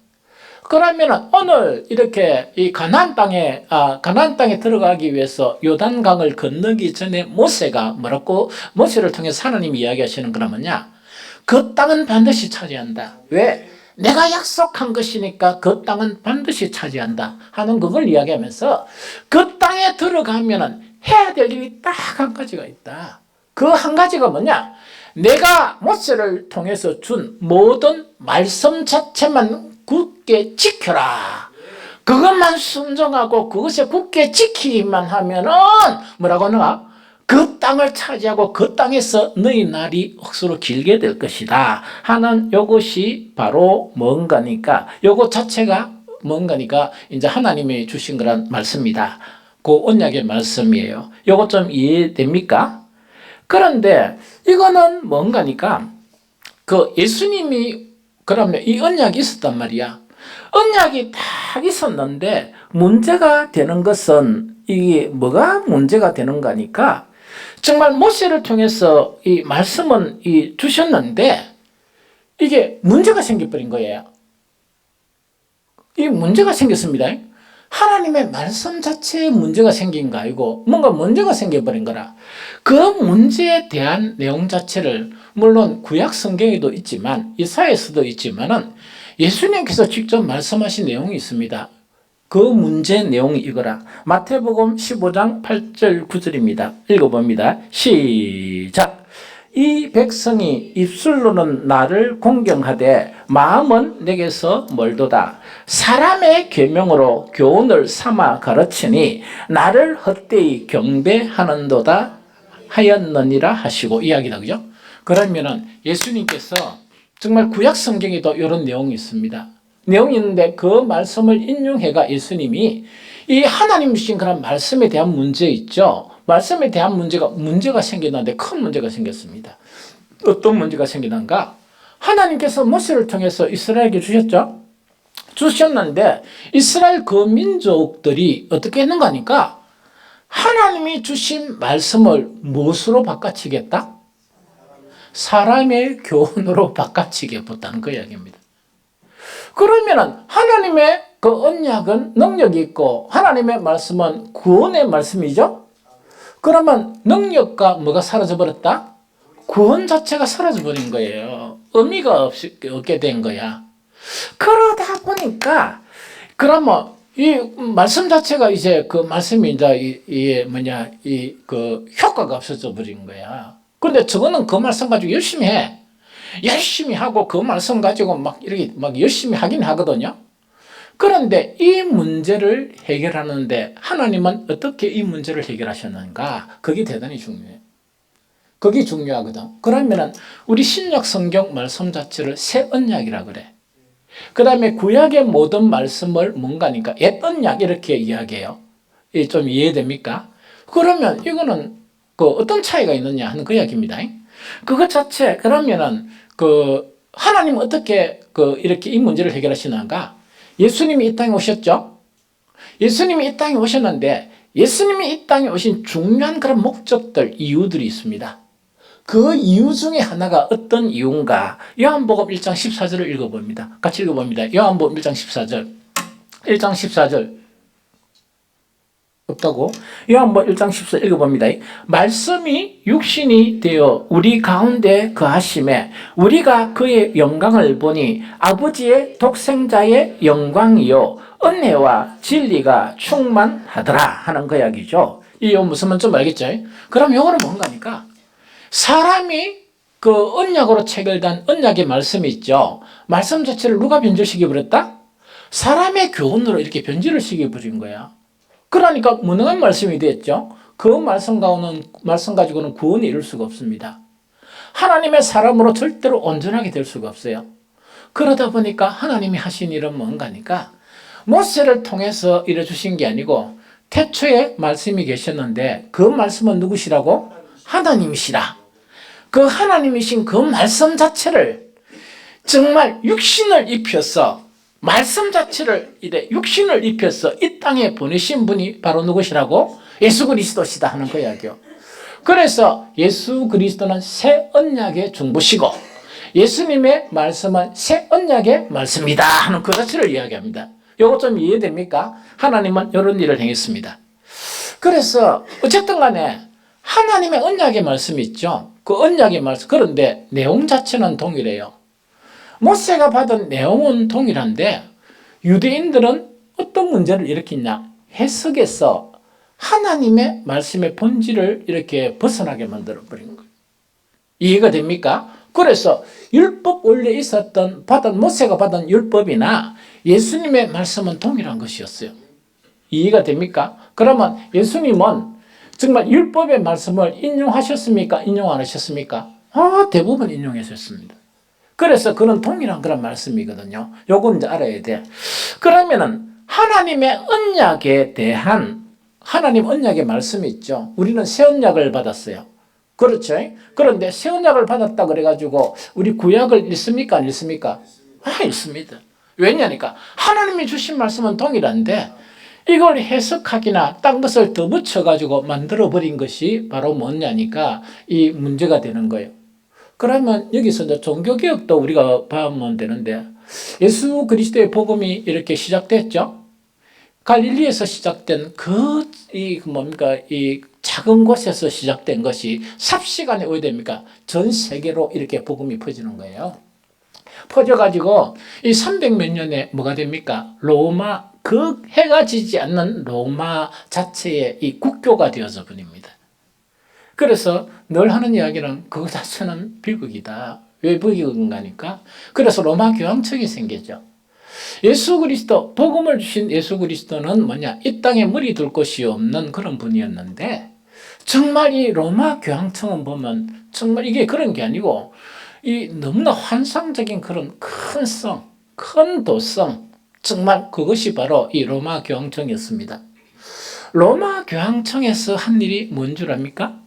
그러면 오늘 이렇게 이 가나안 땅에 들어가기 위해서 요단강을 건너기 전에 모세가 모세를 통해서 하나님이 이야기하시는 거라면요. 그 땅은 반드시 차지한다. 왜? 내가 약속한 것이니까 그 땅은 반드시 차지한다 하는 그걸 이야기하면서 그 땅에 들어가면은 해야 될 일이 딱 한 가지가 있다. 그 한 가지가 뭐냐? 내가 모세를 통해서 준 모든 말씀 자체만 굳게 지켜라. 그것만 순종하고 그것에 굳게 지키기만 하면은 뭐라고 하는가? 그 땅을 차지하고 그 땅에서 너희 날이 억수로 길게 될 것이다 하는 요것이 바로 뭔가니까 요것 자체가 뭔가니까 이제 하나님이 주신 거란 말씀이다. 그 언약의 말씀이에요. 요것 좀 이해됩니까? 그런데 이거는 뭔가니까 그 예수님이 그러면 이 언약이 있었단 말이야. 언약이 딱 있었는데 문제가 되는 것은 이게 뭐가 문제가 되는가니까 정말 모세를 통해서 이 말씀은 주셨는데 이게 문제가 생겨버린 거예요. 이 문제가 생겼습니다. 하나님의 말씀 자체에 문제가 생긴 거 아니고 뭔가 문제가 생겨버린 거라. 그 문제에 대한 내용 자체를 물론 구약 성경에도 있지만 이사야에서도 있지만은 예수님께서 직접 말씀하신 내용이 있습니다. 그 문제 내용이 이거라. 마태복음 15장 8절 9절입니다. 읽어봅니다. 시작. 이 백성이 입술로는 나를 공경하되 마음은 내게서 멀도다. 사람의 계명으로 교훈을 삼아 가르치니 나를 헛되이 경배하는도다 하였느니라 하시고 이야기다. 그죠? 그러면은 예수님께서 정말 구약 성경에도 이런 내용이 있습니다. 내용이 있는데 그 말씀을 인용해가 예수님이 이 하나님 주신 그런 말씀에 대한 문제 있죠. 말씀에 대한 문제가 생겼는데 큰 문제가 생겼습니다. 어떤 문제가 생기는가? 하나님께서 모세를 통해서 이스라엘에게 주셨는데 이스라엘 그 민족들이 어떻게 했는가 하니까 하나님이 주신 말씀을 무엇으로 바꿔치겠다? 사람의 교훈으로 바꿔치게 했다는 그 이야기입니다. 그러면은 하나님의 그 언약은 능력이 있고 하나님의 말씀은 구원의 말씀이죠. 그러면 능력과 뭐가 사라져 버렸다? 구원 자체가 사라져 버린 거예요. 의미가 없게 된 거야. 그러다 보니까 그러면 이 말씀 자체가 이제 그 말씀이 이제 그 효과가 없어져 버린 거야. 근데 저거는 그 말씀 가지고 열심히 해. 열심히 하고 그 말씀 가지고 막 이렇게 막 열심히 하긴 하거든요. 그런데 이 문제를 해결하는데 하나님은 어떻게 이 문제를 해결하셨는가? 그게 대단히 중요해요. 그게 중요하거든. 그러면은 우리 신약 성경 말씀 자체를 새 언약이라 그래. 그 다음에 구약의 모든 말씀을 뭔가니까 옛 언약 이렇게 이야기해요. 좀 이해됩니까? 그러면 이거는 그 어떤 차이가 있느냐 하는 그 이야기입니다. 그것 자체 그러면은 그 하나님 어떻게 그 이렇게 이 문제를 해결하시는가? 예수님이 이 땅에 오셨죠. 예수님이 이 땅에 오셨는데 예수님이 이 땅에 오신 중요한 그런 목적들, 이유들이 있습니다. 그 이유 중에 하나가 어떤 이유인가? 요한복음 1장 14절을 읽어봅니다. 같이 읽어봅니다. 요한복음 1장 14절. 1장 14절. 없다고? 요한복음 1장 14절 읽어봅니다. 말씀이 육신이 되어 우리 가운데 거하심에 우리가 그의 영광을 보니 아버지의 독생자의 영광이요 은혜와 진리가 충만하더라 하는 그 이야기죠. 이 무슨 말인지 좀 알겠죠? 그럼 요거는 뭔가니까 사람이 그 언약으로 체결된 언약의 말씀이 있죠. 말씀 자체를 누가 변질시켜 버렸다? 사람의 교훈으로 이렇게 변질을 시켜버린 거야. 그러니까 무능한 말씀이 됐죠. 그 말씀 가지고는 구원이 이룰 수가 없습니다. 하나님의 사람으로 절대로 온전하게 될 수가 없어요. 그러다 보니까 하나님이 하신 일은 뭔가니까 모세를 통해서 이뤄주신 게 아니고 태초에 말씀이 계셨는데 그 말씀은 누구시라고? 하나님이시라. 그 하나님이신 그 말씀 자체를 정말 육신을 입혀서 말씀 자체를 이래 육신을 입혀서 이 땅에 보내신 분이 바로 누구시라고? 예수 그리스도시다 하는 그 이야기요. 그래서 예수 그리스도는 새 언약의 중보시고 예수님의 말씀은 새 언약의 말씀이다 하는 그 자체를 이야기합니다. 이거 좀 이해됩니까? 하나님은 이런 일을 행했습니다. 그래서 어쨌든 간에 하나님의 언약의 말씀이 있죠. 그 언약의 말씀. 그런데 내용 자체는 동일해요. 모세가 받은 내용은 동일한데 유대인들은 어떤 문제를 일으켰냐? 해석에서 하나님의 말씀의 본질을 이렇게 벗어나게 만들어버린 거예요. 이해가 됩니까? 그래서 율법 원래 있었던 모세가 받은 율법이나 예수님의 말씀은 동일한 것이었어요. 이해가 됩니까? 그러면 예수님은 정말 율법의 말씀을 인용하셨습니까? 인용 안 하셨습니까? 대부분 인용하셨습니다. 그래서 그런 동일한 그런 말씀이거든요. 요건 이제 알아야 돼. 그러면은 하나님의 언약에 대한 하나님 언약의 말씀이 있죠. 우리는 새 언약을 받았어요. 그렇죠? 그런데 새 언약을 받았다 그래가지고 우리 구약을 읽습니까? 안 읽습니까? 읽습니다. 왜냐니까 하나님이 주신 말씀은 동일한데 이걸 해석하기나 딴 것을 더 붙여가지고 만들어버린 것이 바로 뭐냐니까 이 문제가 되는 거예요. 그러면 여기서 이제 종교개혁도 우리가 보면 되는데 예수 그리스도의 복음이 이렇게 시작됐죠. 갈릴리에서 시작된 이 작은 곳에서 시작된 것이 삽시간에 왜 됩니까? 전 세계로 이렇게 복음이 퍼지는 거예요. 퍼져가지고 이 300몇 년에 뭐가 됩니까? 로마, 해가 지지 않는 로마 자체의 이 국교가 되어서 버립니다. 그래서 늘 하는 이야기는 그거 자체는 비극이다. 왜 비극인가니까? 그래서 로마 교황청이 생겼죠. 예수 그리스도, 복음을 주신 예수 그리스도는 뭐냐? 이 땅에 머리 둘 곳이 없는 그런 분이었는데 정말 이 로마 교황청은 보면 정말 이게 그런 게 아니고 이 너무나 환상적인 그런 큰 도성, 정말 그것이 바로 이 로마 교황청이었습니다. 로마 교황청에서 한 일이 뭔 줄 압니까?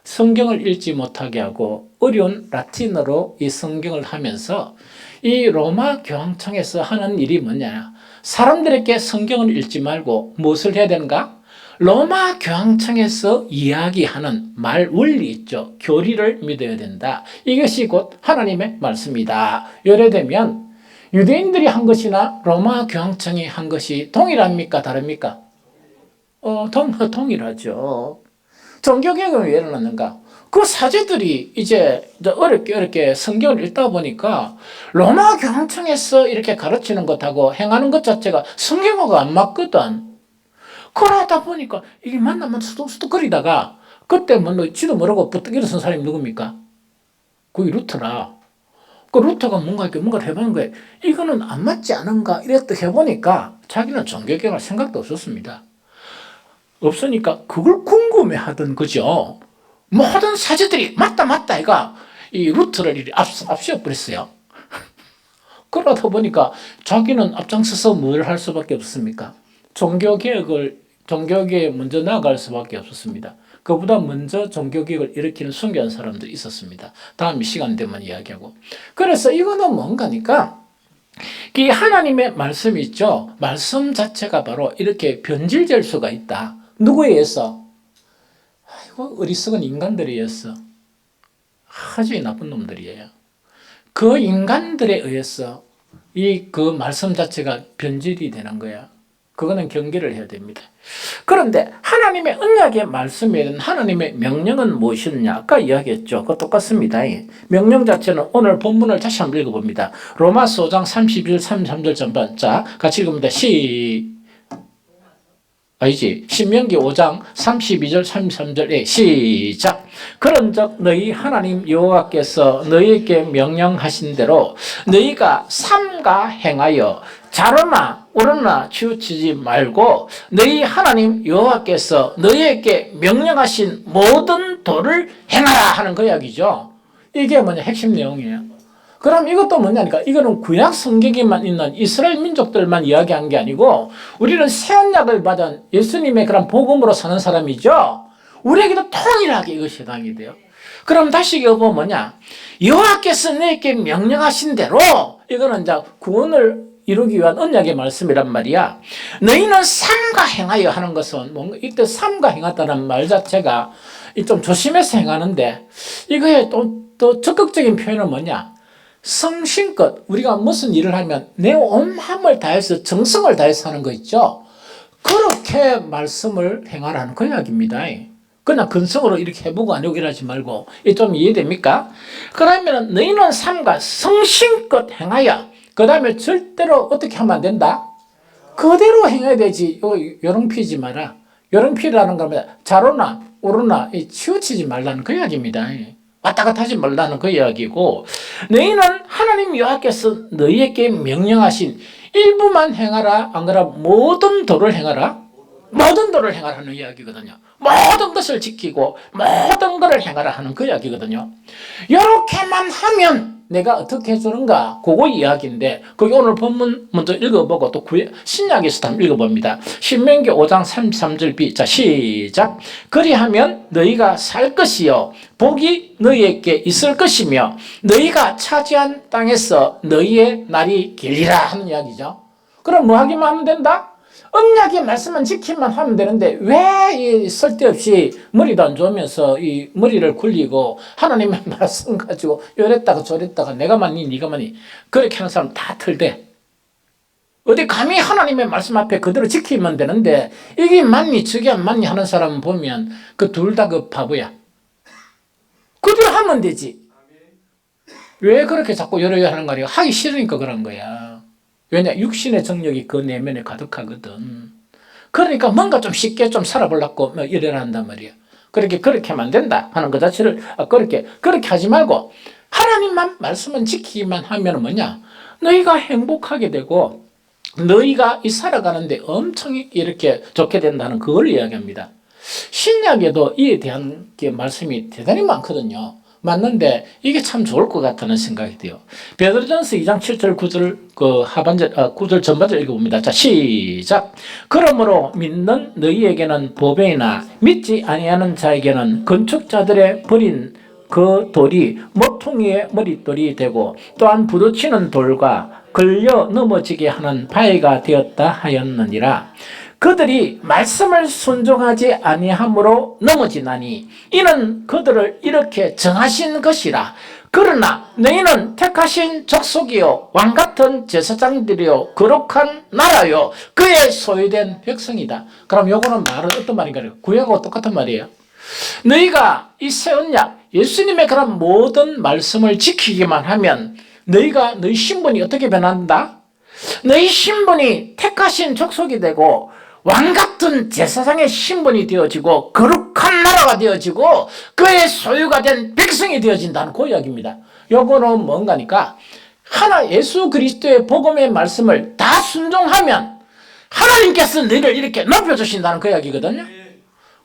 성경을 읽지 못하게 하고 어려운 라틴어로 이 성경을 하면서 이 로마 교황청에서 하는 일이 뭐냐? 사람들에게 성경을 읽지 말고 무엇을 해야 되는가? 로마 교황청에서 이야기하는 말 원리 있죠. 교리를 믿어야 된다. 이것이 곧 하나님의 말씀이다. 예를 들면 유대인들이 한 것이나 로마 교황청이 한 것이 동일합니까? 다릅니까? 동일하죠. 종교개혁은 왜 일어났는가? 그 사제들이 이제 어렵게 성경을 읽다 보니까 로마 교황청에서 이렇게 가르치는 것하고 행하는 것 자체가 성경하고 안 맞거든. 그러다 보니까 이게 만나면 수덕수덕거리다가 그때 지도 모르고 부뜩 일어선 사람이 누굽니까? 그게 루터라. 그 루터가 뭔가를 해보는 거예요. 이거는 안 맞지 않은가? 이랬다 해보니까 자기는 종교개혁할 생각도 없었습니다. 없으니까 그걸 궁금해 하던 거죠. 모든 사제들이 맞다 이가 이 루터를 이리 앞세워버렸어요. 그러다 보니까 자기는 앞장서서 뭘 할 수밖에 없습니까? 종교개혁에 먼저 나아갈 수밖에 없었습니다. 그보다 먼저 종교개혁을 일으키는 순교한 사람들이 있었습니다. 다음 시간 되면 이야기하고. 그래서 이거는 뭔가니까 이 하나님의 말씀이 있죠. 말씀 자체가 바로 이렇게 변질될 수가 있다. 누구에 의해서? 아이고, 어리석은 인간들에 의해서. 아주 나쁜 놈들이에요. 그 인간들에 의해서 그 말씀 자체가 변질이 되는 거야. 그거는 경계를 해야 됩니다. 그런데 하나님의 언약의 말씀에 대한 하나님의 명령은 무엇이냐? 아까 이야기했죠. 그거 똑같습니다. 명령 자체는 오늘 본문을 다시 한번 읽어봅니다. 로마서 5장 31, 33절 전반. 자, 같이 읽습니다. 신명기 5장 32절 33절에 시작. 그런즉 너희 하나님 여호와께서 너희에게 명령하신 대로 너희가 삼가 행하여 좌로나 우로나 치우치지 말고 너희 하나님 여호와께서 너희에게 명령하신 모든 도를 행하라 하는 그 이야기죠. 이게 뭐냐? 핵심 내용이에요. 그럼 이것도 뭐냐니까 이거는 구약 성경에만 있는 이스라엘 민족들만 이야기한 게 아니고 우리는 새 언약을 받은 예수님의 그런 복음으로 사는 사람이죠. 우리에게도 통일하게 이것이 해당이 돼요. 그럼 다시 이거 뭐냐? 여호와께서 너에게 명령하신 대로 이거는 이제 구원을 이루기 위한 언약의 말씀이란 말이야. 너희는 삼가 행하여 하는 것은 뭔가 이때 삼가 행하다는 말 자체가 좀 조심해서 행하는데 이거의 또 적극적인 표현은 뭐냐? 성심껏 우리가 무슨 일을 하면 내 온 힘을 다해서 정성을 다해서 하는 거 있죠. 그렇게 말씀을 행하라는 그 이야기입니다. 그냥 근성으로 이렇게 해보고 안 해보고 이러지 말고 이게 좀 이해됩니까? 그러면 너희는 삼가 성심껏 행하여 그 다음에 절대로 어떻게 하면 안 된다? 그대로 행해야 되지. 요령피지 마라. 요령피라는 건 좌로나 우로나 치우치지 말라는 그 이야기입니다. 왔다 갔다 하지 말라는 그 이야기고 너희는 하나님 여호와께서 너희에게 명령하신 일부만 행하라 안 그러나 모든 도를 행하라 모든 도를 행하라 하는 이야기거든요. 모든 것을 지키고 모든 것을 행하라 하는 그 이야기거든요. 이렇게만 하면 내가 어떻게 해주는가 그거 이야기인데 거기 오늘 본문 먼저 읽어보고 또 신약에서도 한번 읽어봅니다. 신명기 5장 33절 B 자 시작. 그리하면 너희가 살 것이요 복이 너희에게 있을 것이며 너희가 차지한 땅에서 너희의 날이 길리라 하는 이야기죠. 그럼 뭐 하기만 하면 된다? 언약의 말씀만 지키면 하면 되는데 왜 이 쓸데없이 머리도 안 좋으면서 이 머리를 굴리고 하나님의 말씀 가지고 이랬다가 저랬다가 내가 맞니 네가 맞니 그렇게 하는 사람 다 틀대. 어디 감히 하나님의 말씀 앞에 그대로 지키면 되는데 이게 맞니 저게 안 맞니 하는 사람 보면 그 둘 다 그 바보야. 그대로 하면 되지. 왜 그렇게 자꾸 여러 하는 거야? 하기 싫으니까 그런 거야. 왜냐? 육신의 정력이 그 내면에 가득하거든. 그러니까 뭔가 좀 쉽게 좀 살아보려고 이래라 한단 말이야. 그렇게 하면 안 된다 하는 것 자체를 그렇게 하지 말고 하나님만 말씀은 지키기만 하면 뭐냐? 너희가 행복하게 되고 너희가 이 살아가는데 엄청 이렇게 좋게 된다는 그걸 이야기합니다. 신약에도 이에 대한 말씀이 대단히 많거든요. 맞는데 이게 참 좋을 것 같다는 생각이 돼요. 베드로전서 2장 7절 9절 그 하반절 9절 전반절 읽어봅니다. 자, 시작. 그러므로 믿는 너희에게는 보배이나 믿지 아니하는 자에게는 건축자들의 버린 그 돌이 모퉁이의 머릿돌이 되고 또한 부딪히는 돌과 걸려 넘어지게 하는 바위가 되었다 하였느니라. 그들이 말씀을 순종하지 아니함으로 넘어지나니 이는 그들을 이렇게 정하신 것이라. 그러나 너희는 택하신 족속이요 왕같은 제사장들이요 거룩한 나라요 그의 소유된 백성이다. 그럼 요거는 말은 어떤 말인가요? 구약하고 똑같은 말이에요. 너희가 이 새 언약 예수님의 그런 모든 말씀을 지키기만 하면 너희가 너희 신분이 어떻게 변한다? 너희 신분이 택하신 족속이 되고 왕같은 제사장의 신분이 되어지고 거룩한 나라가 되어지고 그의 소유가 된 백성이 되어진다는 그 이야기입니다. 요거는 뭔가니까 하나 예수 그리스도의 복음의 말씀을 다 순종하면 하나님께서 너희를 이렇게 높여주신다는 그 이야기거든요.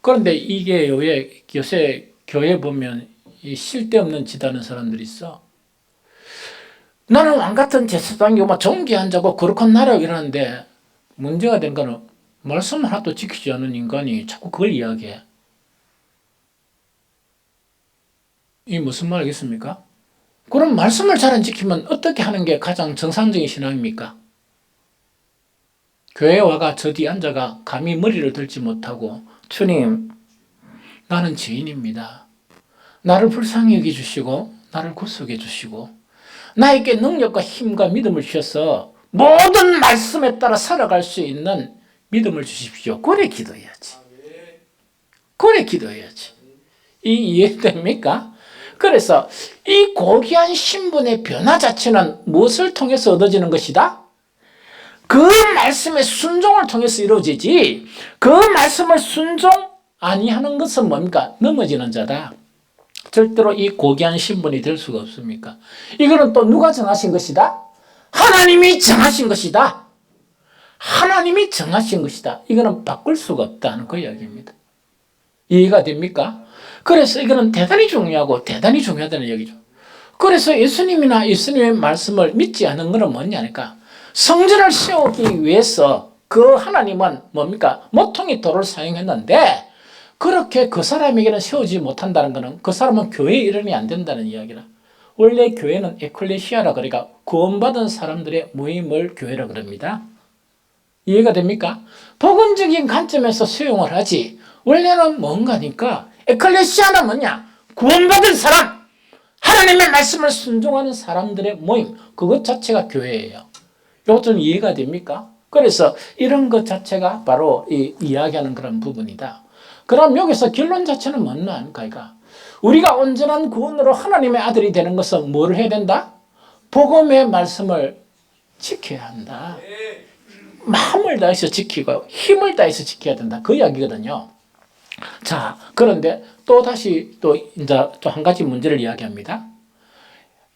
그런데 이게 왜 요새 교회 보면 이 쓸데없는 짓 하는 사람들이 있어. 나는 왕같은 제사장이고 막 존귀한 자고 거룩한 나라고 이러는데 문제가 된 거는 말씀 하나도 지키지 않은 인간이 자꾸 그걸 이야기해. 이게 무슨 말이겠습니까? 그럼 말씀을 잘 안 지키면 어떻게 하는 게 가장 정상적인 신앙입니까? 교회에 와가 저 뒤 앉아가 감히 머리를 들지 못하고 주님, 나는 죄인입니다. 나를 불쌍히 여겨주시고 나를 구속해 주시고 나에게 능력과 힘과 믿음을 주셔서 모든 말씀에 따라 살아갈 수 있는 믿음을 주십시오. 그래 기도해야지. 그래 기도해야지. 이해됩니까? 그래서 이 고귀한 신분의 변화 자체는 무엇을 통해서 얻어지는 것이다? 그 말씀의 순종을 통해서 이루어지지 그 말씀을 순종 아니하는 것은 뭡니까? 넘어지는 자다. 절대로 이 고귀한 신분이 될 수가 없습니까? 이거는 또 누가 정하신 것이다? 하나님이 정하신 것이다. 하나님이 정하신 것이다. 이거는 바꿀 수가 없다는 그 이야기입니다. 이해가 됩니까? 그래서 이거는 대단히 중요하고 대단히 중요하다는 얘기죠. 그래서 예수님이나 예수님의 말씀을 믿지 않는 것은 뭐냐니까 성전을 세우기 위해서 그 하나님은 뭡니까? 모퉁이 돌을 사용했는데 그렇게 그 사람에게는 세우지 못한다는 것은 그 사람은 교회의 일원이 안 된다는 이야기라. 원래 교회는 에클레시아라 그러니까 구원받은 사람들의 모임을 교회라 그럽니다. 이해가 됩니까? 복음적인 관점에서 수용을 하지 원래는 뭔가니까 에클레시아는 뭐냐? 구원받은 사람, 하나님의 말씀을 순종하는 사람들의 모임, 그것 자체가 교회예요. 이것 좀 이해가 됩니까? 그래서 이런 것 자체가 바로 이야기하는 그런 부분이다. 그럼 여기서 결론 자체는 뭔가? 우리가 온전한 구원으로 하나님의 아들이 되는 것은 뭘 해야 된다? 복음의 말씀을 지켜야 한다. 마음을 다해서 지키고 힘을 다해서 지켜야 된다. 그 이야기거든요. 자, 그런데 또 다시 또 이제 또 한 가지 문제를 이야기합니다.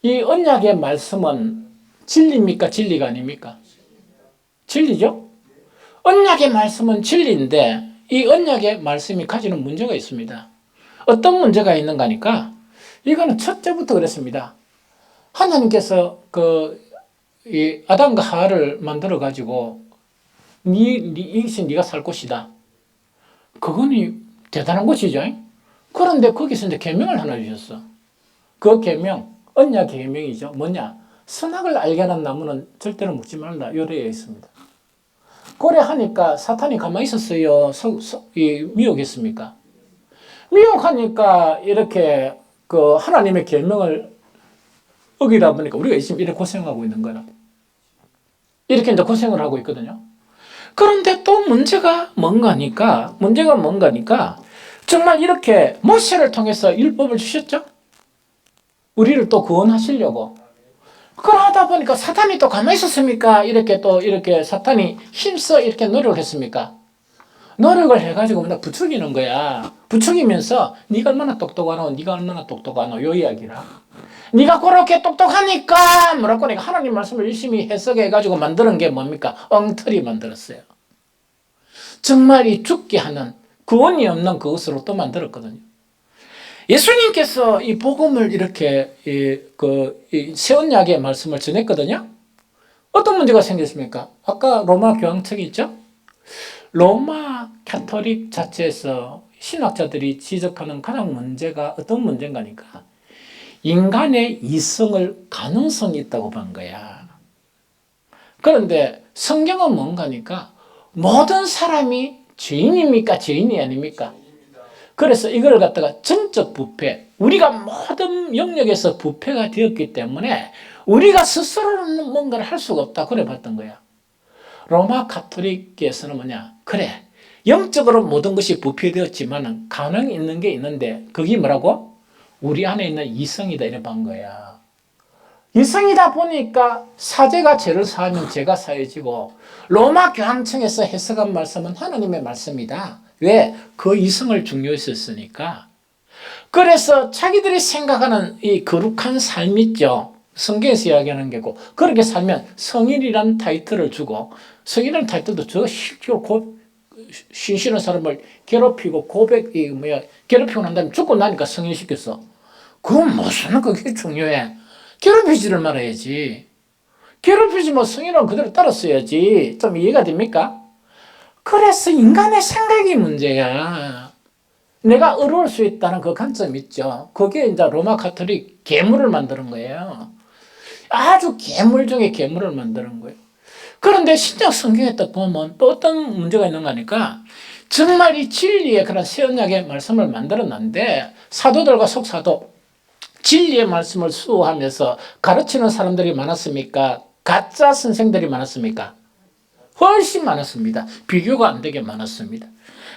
이 언약의 말씀은 진리입니까? 진리가 아닙니까? 진리죠? 언약의 말씀은 진리인데 이 언약의 말씀이 가지는 문제가 있습니다. 어떤 문제가 있는가 하니까 이거는 첫째부터 그랬습니다. 하나님께서 이 아담과 하와를 만들어 가지고 이것이 네가 살 곳이다. 그거는 대단한 것이죠. 그런데 거기서 이제 계명을 하나 주셨어. 그 계명, 언약의 계명이죠. 뭐냐? 선악을 알게 하는 나무는 절대로 먹지 말라. 요래에 있습니다. 그래 하니까 사탄이 가만히 있었어요. 미혹했습니까? 미혹하니까 이렇게 그 하나님의 계명을 어기다 보니까 우리가 지금 이렇게 고생하고 있는 거라. 이렇게 이제 고생을 하고 있거든요. 그런데 또 문제가 뭔가니까 정말 이렇게 모세를 통해서 율법을 주셨죠? 우리를 또 구원하시려고. 그러다 보니까 사탄이 또 가만히 있었습니까? 이렇게 사탄이 힘써 이렇게 노력을 했습니까? 노력을 해가지고 맨날 부추기는 거야. 부추기면서 네가 얼마나 똑똑하노? 네가 얼마나 똑똑하노? 요 이야기라. 네가 그렇게 똑똑하니까 뭐라고 내가 하나님 말씀을 열심히 해석해가지고 만드는 게 뭡니까? 엉터리 만들었어요. 정말 이 죽게 하는 구원이 없는 그것으로 또 만들었거든요. 예수님께서 이 복음을 이렇게 새 언약의 말씀을 전했거든요. 어떤 문제가 생겼습니까? 아까 로마 교황청이 있죠? 로마 가톨릭 자체에서 신학자들이 지적하는 가장 문제가 어떤 문제인가니까 인간의 이성을 가능성이 있다고 본 거야. 그런데 성경은 뭔가니까 모든 사람이 죄인입니까? 죄인이 아닙니까? 그래서 이걸 갖다가 전적 부패, 우리가 모든 영역에서 부패가 되었기 때문에 우리가 스스로는 뭔가를 할 수가 없다. 그래 봤던 거야. 로마 가톨릭에서는 뭐냐? 그래, 영적으로 모든 것이 부패되었지만 가능이 있는 게 있는데 그게 뭐라고? 우리 안에 있는 이성이다. 이래 본 거야. 이성이다 보니까 사제가 죄를 사하면 죄가 사해지고 로마 교황청에서 해석한 말씀은 하나님의 말씀이다. 왜? 그 이성을 중요했었으니까. 그래서 자기들이 생각하는 이 거룩한 삶 있죠. 성경에서 이야기하는 게고 그렇게 살면 성인이라는 타이틀을 주고 성인이라는 타이틀도 저 실제로 신실한 사람을 괴롭히고 괴롭히고 난 다음에 죽고 나니까 성인시켰어. 그건 무슨 그게 중요해. 괴롭히지를 말아야지. 괴롭히지 뭐 성인은 그대로 따랐어야지. 좀 이해가 됩니까? 그래서 인간의 생각이 문제야. 내가 어려울 수 있다는 그 관점 있죠. 그게 이제 로마 가톨릭 괴물을 만드는 거예요. 아주 괴물 중에 괴물을 만드는 거예요. 그런데 신약 성경에 또 보면 또 어떤 문제가 있는가 하니까 정말 이 진리의 그런 새 언약의 말씀을 만들어놨는데 사도들과 속사도 진리의 말씀을 수호하면서 가르치는 사람들이 많았습니까? 가짜 선생들이 많았습니까? 훨씬 많았습니다. 비교가 안 되게 많았습니다.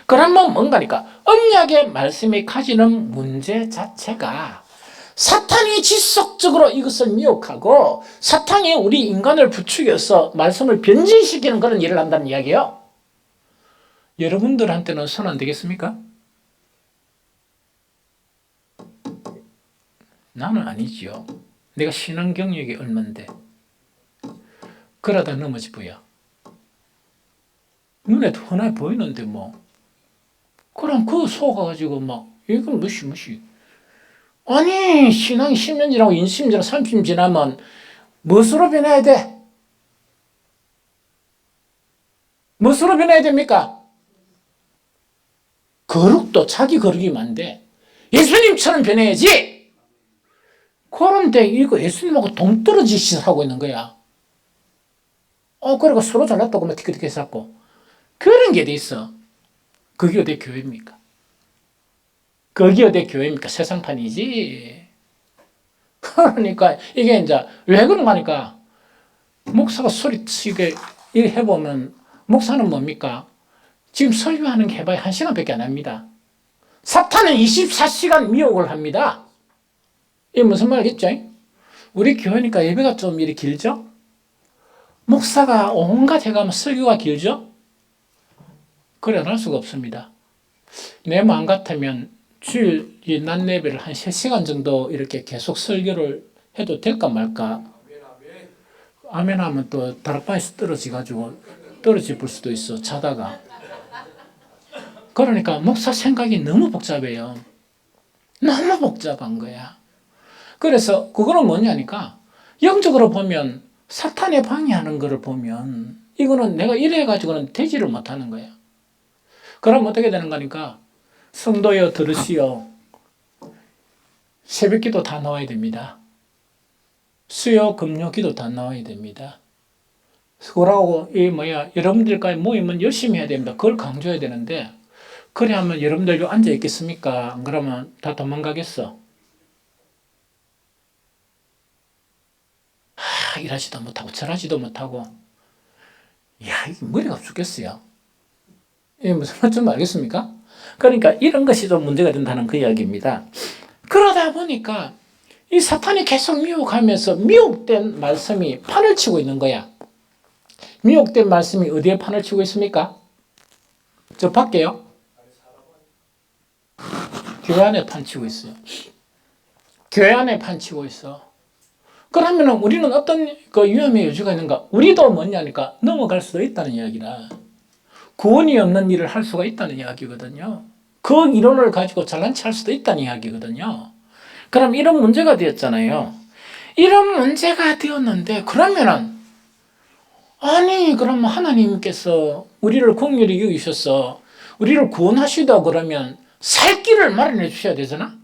그러면 뭔가니까 언약의 말씀이 가지는 문제 자체가 사탄이 지속적으로 이것을 미혹하고 사탄이 우리 인간을 부추겨서 말씀을 변질시키는 그런 일을 한다는 이야기예요. 여러분들한테는 손 안 되겠습니까? 나는 아니지요. 내가 신앙 경력이 얼만데. 그러다 넘어지고요. 눈에 흔하게 보이는데 뭐. 그럼 그거 속아가지고 막 이건 무시. 아니 신앙이 10년 지나고 20년 지나고 30년 지나면 무엇으로 변해야 돼? 무엇으로 변해야 됩니까? 거룩도 자기 거룩이면 안 돼. 예수님처럼 변해야지. 그런데 이거 예수님하고 동떨어진 짓을 하고 있는 거야. 그러니까 서로 잘났다고 막 티켓 쌓고 그런 게 돼 있어. 그게 어디 교회입니까? 그게 어디 교회입니까? 세상판이지. 그러니까 이게 이제 왜 그런가 하니까 목사가 소리치게 해보면 목사는 뭡니까? 지금 설교하는 게 해봐야 1시간밖에 안 합니다. 사탄은 24시간 미혹을 합니다. 이게 무슨 말이겠죠? 우리 교회니까 예배가 좀 이렇게 길죠? 목사가 온갖 해가면 설교가 길죠? 그래 할 수가 없습니다. 내 마음 같으면 주일 낮 예배를 한 3시간 정도 이렇게 계속 설교를 해도 될까 말까. 아멘 하면 또 다락방에서 떨어질 수도 있어. 자다가. 그러니까 목사 생각이 너무 복잡해요. 너무 복잡한 거야. 그래서 그거는 뭐냐니까 영적으로 보면 사탄에 방해하는 거를 보면 이거는 내가 이래 가지고는 되지를 못하는 거야. 그럼 어떻게 되는 거니까 성도여 들으시오. 새벽기도 다 나와야 됩니다. 수요 금요기도 다 나와야 됩니다. 그러고 여러분들까지 모이면 열심히 해야 됩니다. 그걸 강조해야 되는데 그래 하면 여러분들도 앉아 있겠습니까? 안 그러면 다 도망가겠어. 일하지도 못하고 절하지도 못하고 야 이게 머리가 죽겠어요. 이게 무슨 말인지 알겠습니까? 그러니까 이런 것이 좀 문제가 된다는 그 이야기입니다. 그러다 보니까 이 사탄이 계속 미혹하면서 미혹된 말씀이 판을 치고 있는 거야. 미혹된 말씀이 어디에 판을 치고 있습니까? 저 밖에요? 교회 안에 판 치고 있어요. 교회 안에 판 치고 있어. 그러면 우리는 어떤 그 위험의 여지가 있는가? 우리도 뭐냐니까 넘어갈 수도 있다는 이야기라. 구원이 없는 일을 할 수가 있다는 이야기거든요. 그 이론을 가지고 잘난 체 할 수도 있다는 이야기거든요. 그럼 이런 문제가 되었잖아요. 이런 문제가 되었는데 그러면은 아니 그럼 하나님께서 우리를 긍휼히 여기셔서 우리를 구원하시다 그러면 살 길을 마련해 주셔야 되잖아.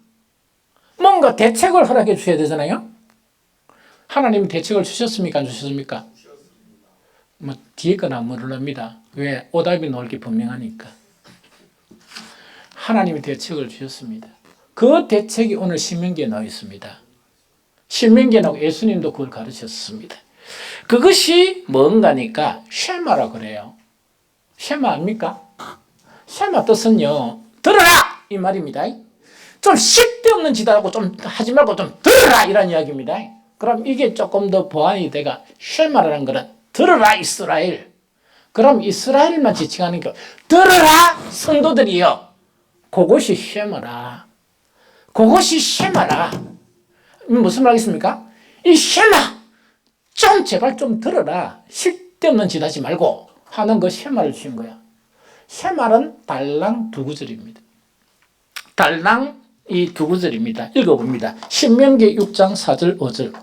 뭔가 대책을 허락해 주셔야 되잖아요. 하나님 대책을 주셨습니까? 안 주셨습니까? 뭐 뒤에 건 안 모릅니다. 왜? 오답이 나올 게 분명하니까. 하나님이 대책을 주셨습니다. 그 대책이 오늘 신명기에 나와 있습니다. 신명기에 나오고 예수님도 그걸 가르쳤습니다. 그것이 뭔가니까 쉐마라 그래요. 쉐마 압니까? 쉐마 뜻은요, 들어라! 이 말입니다. 좀 쓸데없는 짓 하고 좀 하지 말고 좀 들어라! 이런 이야기입니다. 그럼 이게 조금 더 보완이 돼가 쉐마라는 거는 들어라 이스라엘. 그럼 이스라엘만 지칭하는 게 들어라 성도들이요. 그것이 쉐마라. 그것이 쉐마라. 무슨 말이겠습니까? 이 쉐마 좀 제발 좀 들어라. 쓸데없는 짓 하지 말고 하는 그 쉐마를 주신 거야. 쉐마는 달랑 두 구절입니다. 달랑 이 두 구절입니다. 읽어봅니다. 신명기 6장 4절 5절.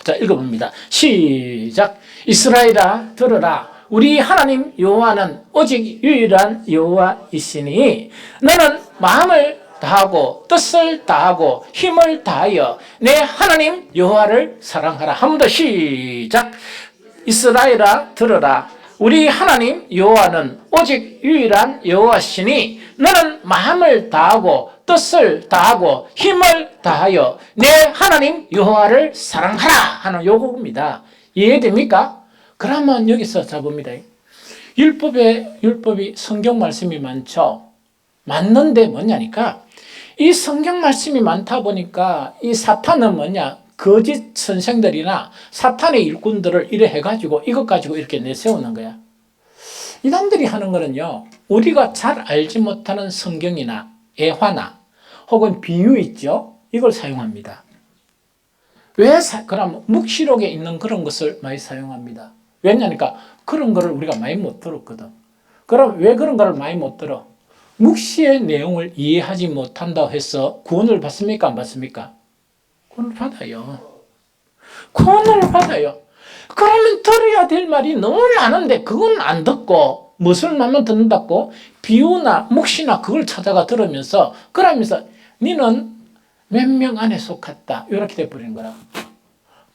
자, 읽어봅니다. 시작. 이스라엘아 들으라. 우리 하나님 여호와는 오직 유일한 여호와이시니 너는 마음을 다하고 뜻을 다하고 힘을 다하여 내 하나님 여호와를 사랑하라. 한 번 더 시작. 이스라엘아 들으라. 우리 하나님 여호와는 오직 유일한 여호와시니 너는 마음을 다하고 뜻을 다하고 힘을 다하여 내 하나님 여호와를 사랑하라 하는 요구입니다. 이해됩니까? 그러면 여기서 잡습니다. 율법이 성경 말씀이 많죠. 맞는데 뭐냐니까 이 성경 말씀이 많다 보니까 이 사탄은 뭐냐, 거짓 선생들이나 사탄의 일꾼들을 이래 해가지고 이것 가지고 이렇게 내세우는 거야. 이단들이 하는 거는요, 우리가 잘 알지 못하는 성경이나 애화나 혹은 비유 있죠, 이걸 사용합니다. 그럼 묵시록에 있는 그런 것을 많이 사용합니다. 왜냐니까 그런 거를 우리가 많이 못 들었거든. 그럼 왜 그런 거를 많이 못 들어? 묵시의 내용을 이해하지 못한다고 해서 구원을 받습니까? 안 받습니까? 구원을 받아요. 구원을 받아요. 그러면 들어야 될 말이 너무 많은데 그건 안 듣고 무엇을 말만 듣는다고 비유나 묵시나 그걸 찾아가 들으면서 그러면서 니는 몇 명 안에 속했다 이렇게 돼버리는 거라.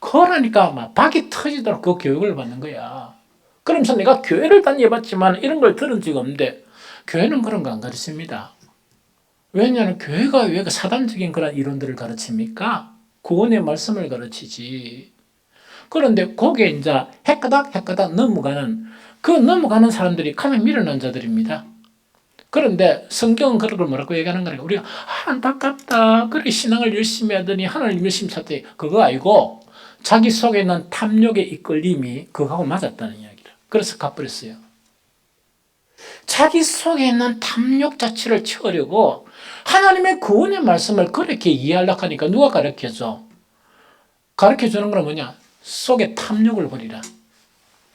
그러니까 막 박이 터지도록 그 교육을 받는 거야. 그러면서 내가 교회를 다녀봤지만 이런 걸 들은 적 없는데 교회는 그런 거 안 가르칩니다. 왜냐하면 교회가 왜 그 사단적인 그런 이론들을 가르칩니까? 구원의 말씀을 가르치지. 그런데 거기에 이제 헷가닥 넘어가는 넘어가는 사람들이 가면 밀어넣은 자들입니다. 그런데 성경은 그런 걸 뭐라고 얘기하는 거니까 우리가 안타깝다. 그래 신앙을 열심히 하더니 하나님 열심히 찾더니 그거 아니고 자기 속에 있는 탐욕의 이끌림이 그거하고 맞았다는 이야기라. 그래서 가버렸어요. 자기 속에 있는 탐욕 자체를 채우려고 하나님의 구원의 말씀을 그렇게 이해하려고 하니까 누가 가르쳐줘? 가르쳐주는 건 뭐냐? 속에 탐욕을 버리라.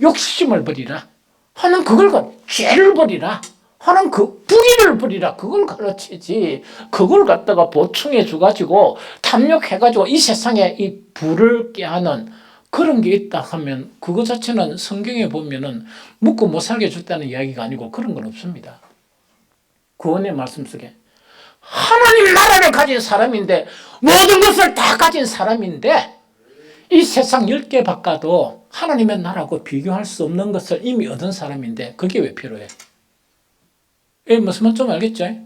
욕심을 버리라. 하는 그걸 죄를 버리라. 하는 그 불의를 버리라. 그걸 가르치지. 그걸 갖다가 보충해 줘가지고 탐욕해가지고 이 세상에 이 불을 깨하는 그런 게 있다 하면 그거 자체는 성경에 보면은 묵고 못 살게 줬다는 이야기가 아니고 그런 건 없습니다. 구원의 말씀 속에 하나님 나라를 가진 사람인데 모든 것을 다 가진 사람인데 이 세상 10개 바꿔도 하나님의 나라하고 비교할 수 없는 것을 이미 얻은 사람인데 그게 왜 필요해? 무슨 말 좀 알겠죠?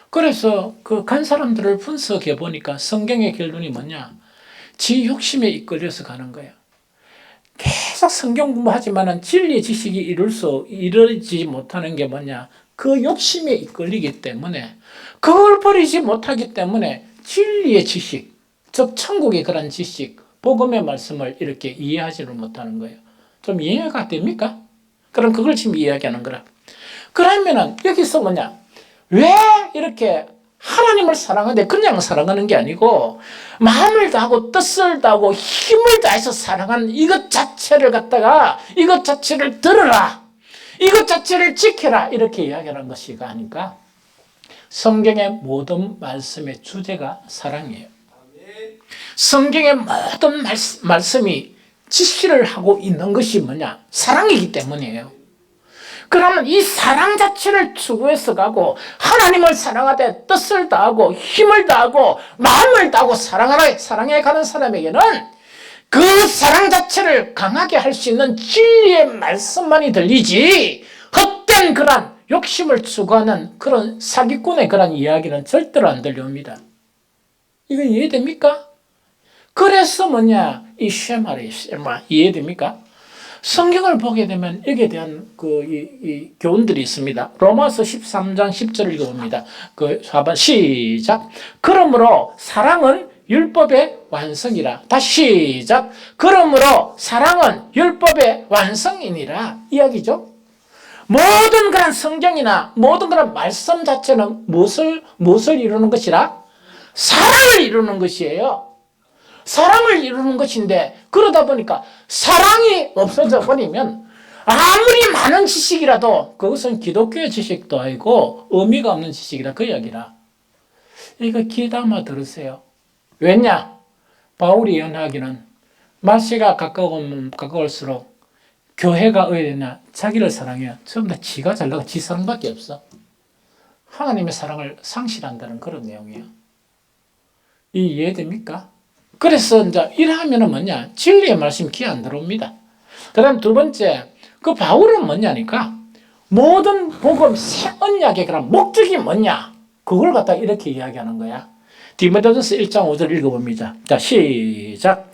그래서 그 간 사람들을 분석해 보니까 성경의 결론이 뭐냐? 지 욕심에 이끌려서 가는 거예요. 계속 성경 공부하지만은 진리의 지식이 이르지 못하는 게 뭐냐? 그 욕심에 이끌리기 때문에 그걸 버리지 못하기 때문에 진리의 지식, 즉 천국의 그런 지식, 복음의 말씀을 이렇게 이해하지를 못하는 거예요. 좀 이해가 됩니까? 그럼 그걸 지금 이야기하는 거라. 그러면은 여기서 뭐냐? 왜 이렇게 하나님을 사랑하는데 그냥 사랑하는 게 아니고 마음을 다하고 뜻을 다하고 힘을 다해서 사랑하는 이것 자체를 갖다가 이것 자체를 들으라. 이것 자체를 지켜라. 이렇게 이야기하는 것이가 아닐까? 성경의 모든 말씀의 주제가 사랑이에요. 성경의 모든 말씀이 지시를 하고 있는 것이 뭐냐? 사랑이기 때문이에요. 그러면 이 사랑 자체를 추구해서 가고 하나님을 사랑하되 뜻을 다하고 힘을 다하고 마음을 다하고 사랑해 가는 사람에게는 그 사랑 자체를 강하게 할 수 있는 진리의 말씀만이 들리지 헛된 그런 욕심을 추구하는 그런 사기꾼의 그런 이야기는 절대로 안 들려옵니다. 이거 이해됩니까? 그래서 뭐냐? 이 쉐마 이해됩니까? 성경을 보게 되면 여기에 대한 이 교훈들이 있습니다. 로마서 13장 10절을 읽어봅니다. 그 하반 시작. 그러므로 사랑은 율법의 완성이라. 다시 시작. 그러므로 사랑은 율법의 완성이니라. 이야기죠. 모든 그런 성경이나 모든 그런 말씀 자체는 무엇을 이루는 것이라? 사랑을 이루는 것이에요. 사랑을 이루는 것인데 그러다 보니까 사랑이 없어져 버리면 아무리 많은 지식이라도 그것은 기독교의 지식도 아니고 의미가 없는 지식이라 그 이야기라. 이거 귀담아 들으세요. 왜냐? 바울이 연하기는 말세가 가까우면 가까울수록 교회가 어디 되냐? 자기를 사랑해요. 전부 다 지가 잘나가 지 사랑밖에 없어. 하나님의 사랑을 상실한다는 그런 내용이에요. 이해됩니까? 그래서 이제 이러면은 뭐냐? 진리의 말씀이 귀 안 들어옵니다. 그 다음 두 번째, 그 바울은 뭐냐니까? 모든 복음 새 언약의 그런 목적이 뭐냐? 그걸 갖다 이렇게 이야기하는 거야. 디모데전서 1장 5절 읽어봅니다. 자, 시작.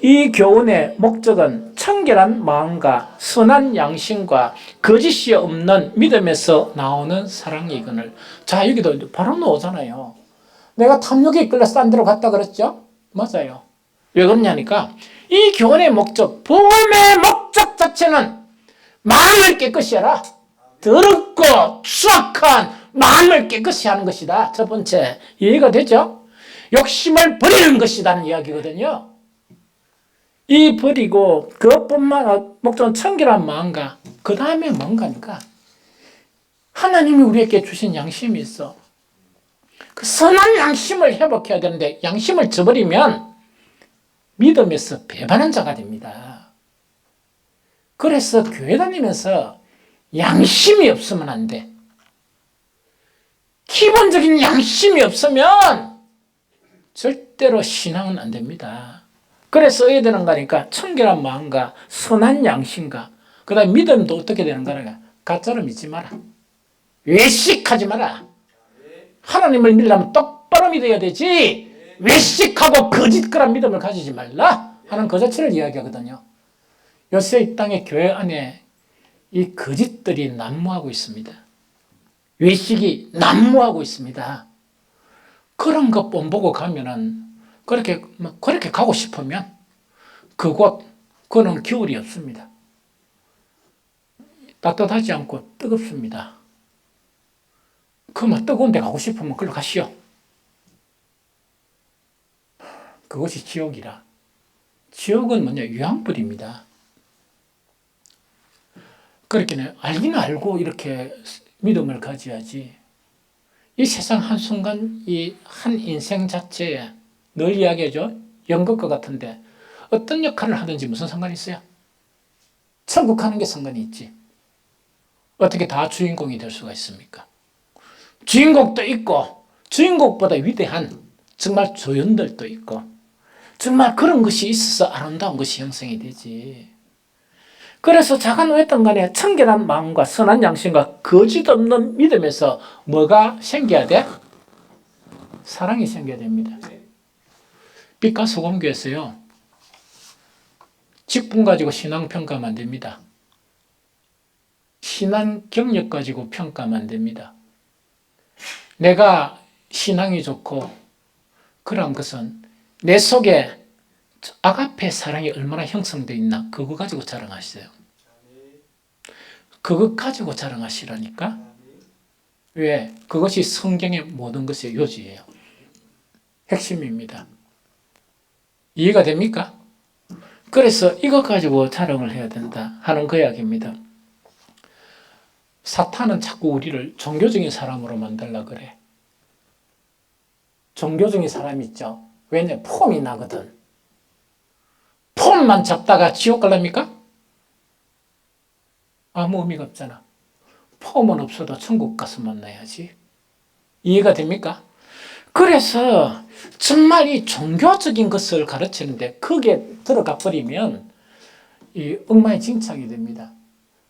이 교훈의 목적은 청결한 마음과 선한 양심과 거짓이 없는 믿음에서 나오는 사랑이거늘. 자, 여기도 바로 나오잖아요. 내가 탐욕에 이끌려 싼 데로 갔다 그랬죠? 맞아요. 왜 그러냐니까 이 교훈의 목적, 복음의 목적 자체는 마음을 깨끗이 해라. 더럽고 추악한 마음을 깨끗이 하는 것이다. 첫 번째, 이해가 되죠? 욕심을 버리는 것이라는 이야기거든요. 이 버리고 그것뿐만 목적은 청결한 마음과 그 다음에 뭔가니까 하나님이 우리에게 주신 양심이 있어. 그 선한 양심을 회복해야 되는데 양심을 저버리면 믿음에서 배반한 자가 됩니다. 그래서 교회 다니면서 양심이 없으면 안 돼. 기본적인 양심이 없으면 절대로 신앙은 안 됩니다. 그래서 어떻게 되는 거니까 청결한 마음과 선한 양심과 그 다음에 믿음도 어떻게 되는 거니까 가짜로 믿지 마라. 외식하지 마라. 하나님을 믿으려면 똑바로 믿어야 되지 외식하고 거짓그런 믿음을 가지지 말라 하는 그 자체를 이야기하거든요. 요새 이 땅의 교회 안에 이 거짓들이 난무하고 있습니다. 외식이 난무하고 있습니다. 그런 것 뽐보고 가면은 그렇게 가고 싶으면 그는 겨울이 없습니다. 따뜻하지 않고 뜨겁습니다. 그만 뜨거운 데 가고 싶으면 그걸로 가시오. 그것이 지옥이라. 지옥은 뭐냐? 유황불입니다. 그렇게 알기는 알고 이렇게 믿음을 가져야지. 이 세상 한순간 이 한 인생 자체에 늘 이야기하죠. 연극과 같은데 어떤 역할을 하든지 무슨 상관이 있어요? 천국 가는 게 상관이 있지. 어떻게 다 주인공이 될 수가 있습니까? 주인공도 있고 주인공보다 위대한 정말 조연들도 있고 정말 그런 것이 있어서 아름다운 것이 형성이 되지. 그래서 자가 누했던 간에 청결한 마음과 선한 양심과 거짓 없는 믿음에서 뭐가 생겨야 돼? 사랑이 생겨야 됩니다. 빛과 소금교에서요. 직분 가지고 신앙 평가하면 안 됩니다. 신앙 경력 가지고 평가하면 안 됩니다. 내가 신앙이 좋고 그런 것은 내 속에 아가페 사랑이 얼마나 형성되어 있나 그거 가지고 자랑하시세요. 그것 가지고 자랑하시라니까. 왜? 그것이 성경의 모든 것의 요지예요. 핵심입니다. 이해가 됩니까? 그래서 이것 가지고 자랑을 해야 된다 하는 그 이야기입니다. 사탄은 자꾸 우리를 종교적인 사람으로 만들려고 그래. 종교적인 사람이 있죠. 왜냐? 폼이 나거든. 폼만 잡다가 지옥 갈랍니까? 아무 의미가 없잖아. 폼은 없어도 천국 가서 만나야지. 이해가 됩니까? 그래서 정말 이 종교적인 것을 가르치는데 거기에 들어가 버리면 이 엉망진창이 됩니다.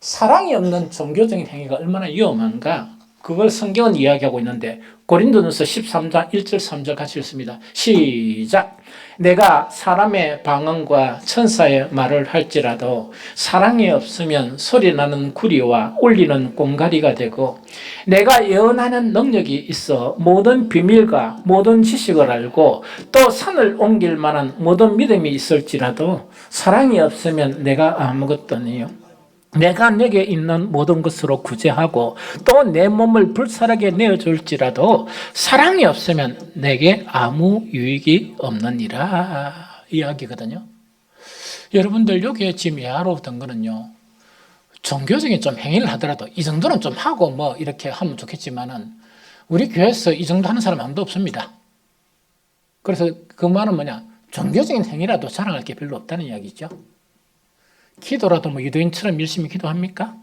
사랑이 없는 종교적인 행위가 얼마나 위험한가? 그걸 성경은 이야기하고 있는데 고린도전서 13장 1절 3절 같이 읽습니다. 시작. 내가 사람의 방언과 천사의 말을 할지라도 사랑이 없으면 소리나는 구리와 울리는 꽹과리가 되고 내가 예언하는 능력이 있어 모든 비밀과 모든 지식을 알고 또 산을 옮길 만한 모든 믿음이 있을지라도 사랑이 없으면 내가 아무것도 아니요. 내가 내게 있는 모든 것으로 구제하고 또 내 몸을 불살하게 내어줄지라도 사랑이 없으면 내게 아무 유익이 없느니라 이야기거든요. 여러분들 여기에 지금 예화로웠던 거는요. 종교적인 좀 행위를 하더라도 이 정도는 좀 하고 뭐 이렇게 하면 좋겠지만은 우리 교회에서 이 정도 하는 사람 아무도 없습니다. 그래서 그 말은 뭐냐? 종교적인 행위라도 자랑할 게 별로 없다는 이야기죠. 기도라도 뭐 유대인처럼 열심히 기도합니까?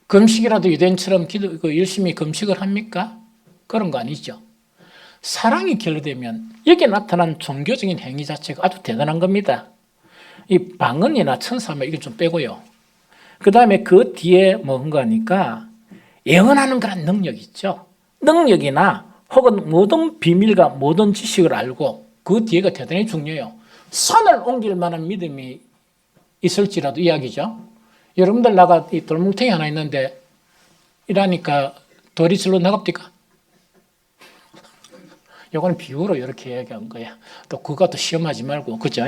금식이라도 유대인처럼 열심히 금식을 합니까? 그런 거 아니죠. 사랑이 결여되면 여기에 나타난 종교적인 행위 자체가 아주 대단한 겁니다. 이 방언이나 천사면 이건 좀 빼고요. 그 다음에 그 뒤에 뭔가 하니까 예언하는 그런 능력이 있죠. 능력이나 혹은 모든 비밀과 모든 지식을 알고 그 뒤에가 대단히 중요해요. 산을 옮길 만한 믿음이 있을지라도 이야기죠. 여러분들 나가 이 돌뭉탱이 하나 있는데 이러니까 돌이 절로 나갑니까? 요거는 비유로 이렇게 이야기한 거야. 또 그것도 시험하지 말고 그죠?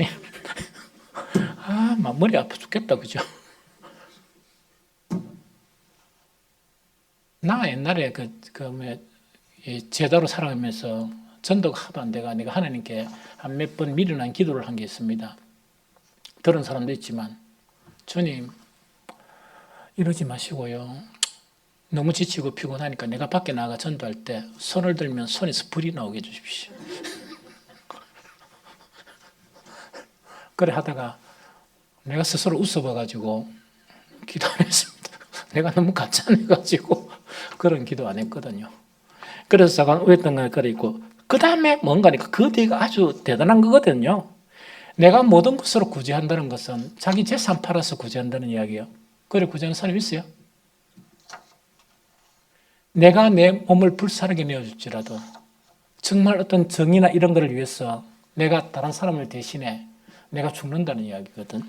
막 머리 아파 죽겠다 그죠? 나 옛날에 제대로 살아가면서 전도가 하도 안 돼가 내가 하나님께 한 몇 번 미련한 기도를 한 게 있습니다. 들은 사람도 있지만 주님 이러지 마시고요. 너무 지치고 피곤하니까 내가 밖에 나가 전도할 때 손을 들면 손에서 불이 나오게 해주십시오. 그래 하다가 내가 스스로 웃어봐가지고 기도 안 했습니다. 내가 너무 가짠해가지고 그런 기도 안 했거든요. 그래서 잠깐 왜했던 걸 그랬고 그 다음에 뭔가니까 그 뒤가 아주 대단한 거거든요. 내가 모든 것으로 구제한다는 것은 자기 재산 팔아서 구제한다는 이야기예요. 그래 구제하는 사람이 있어요? 내가 내 몸을 불사르게 내어줄지라도 정말 어떤 정의나 이런 것을 위해서 내가 다른 사람을 대신해 내가 죽는다는 이야기거든.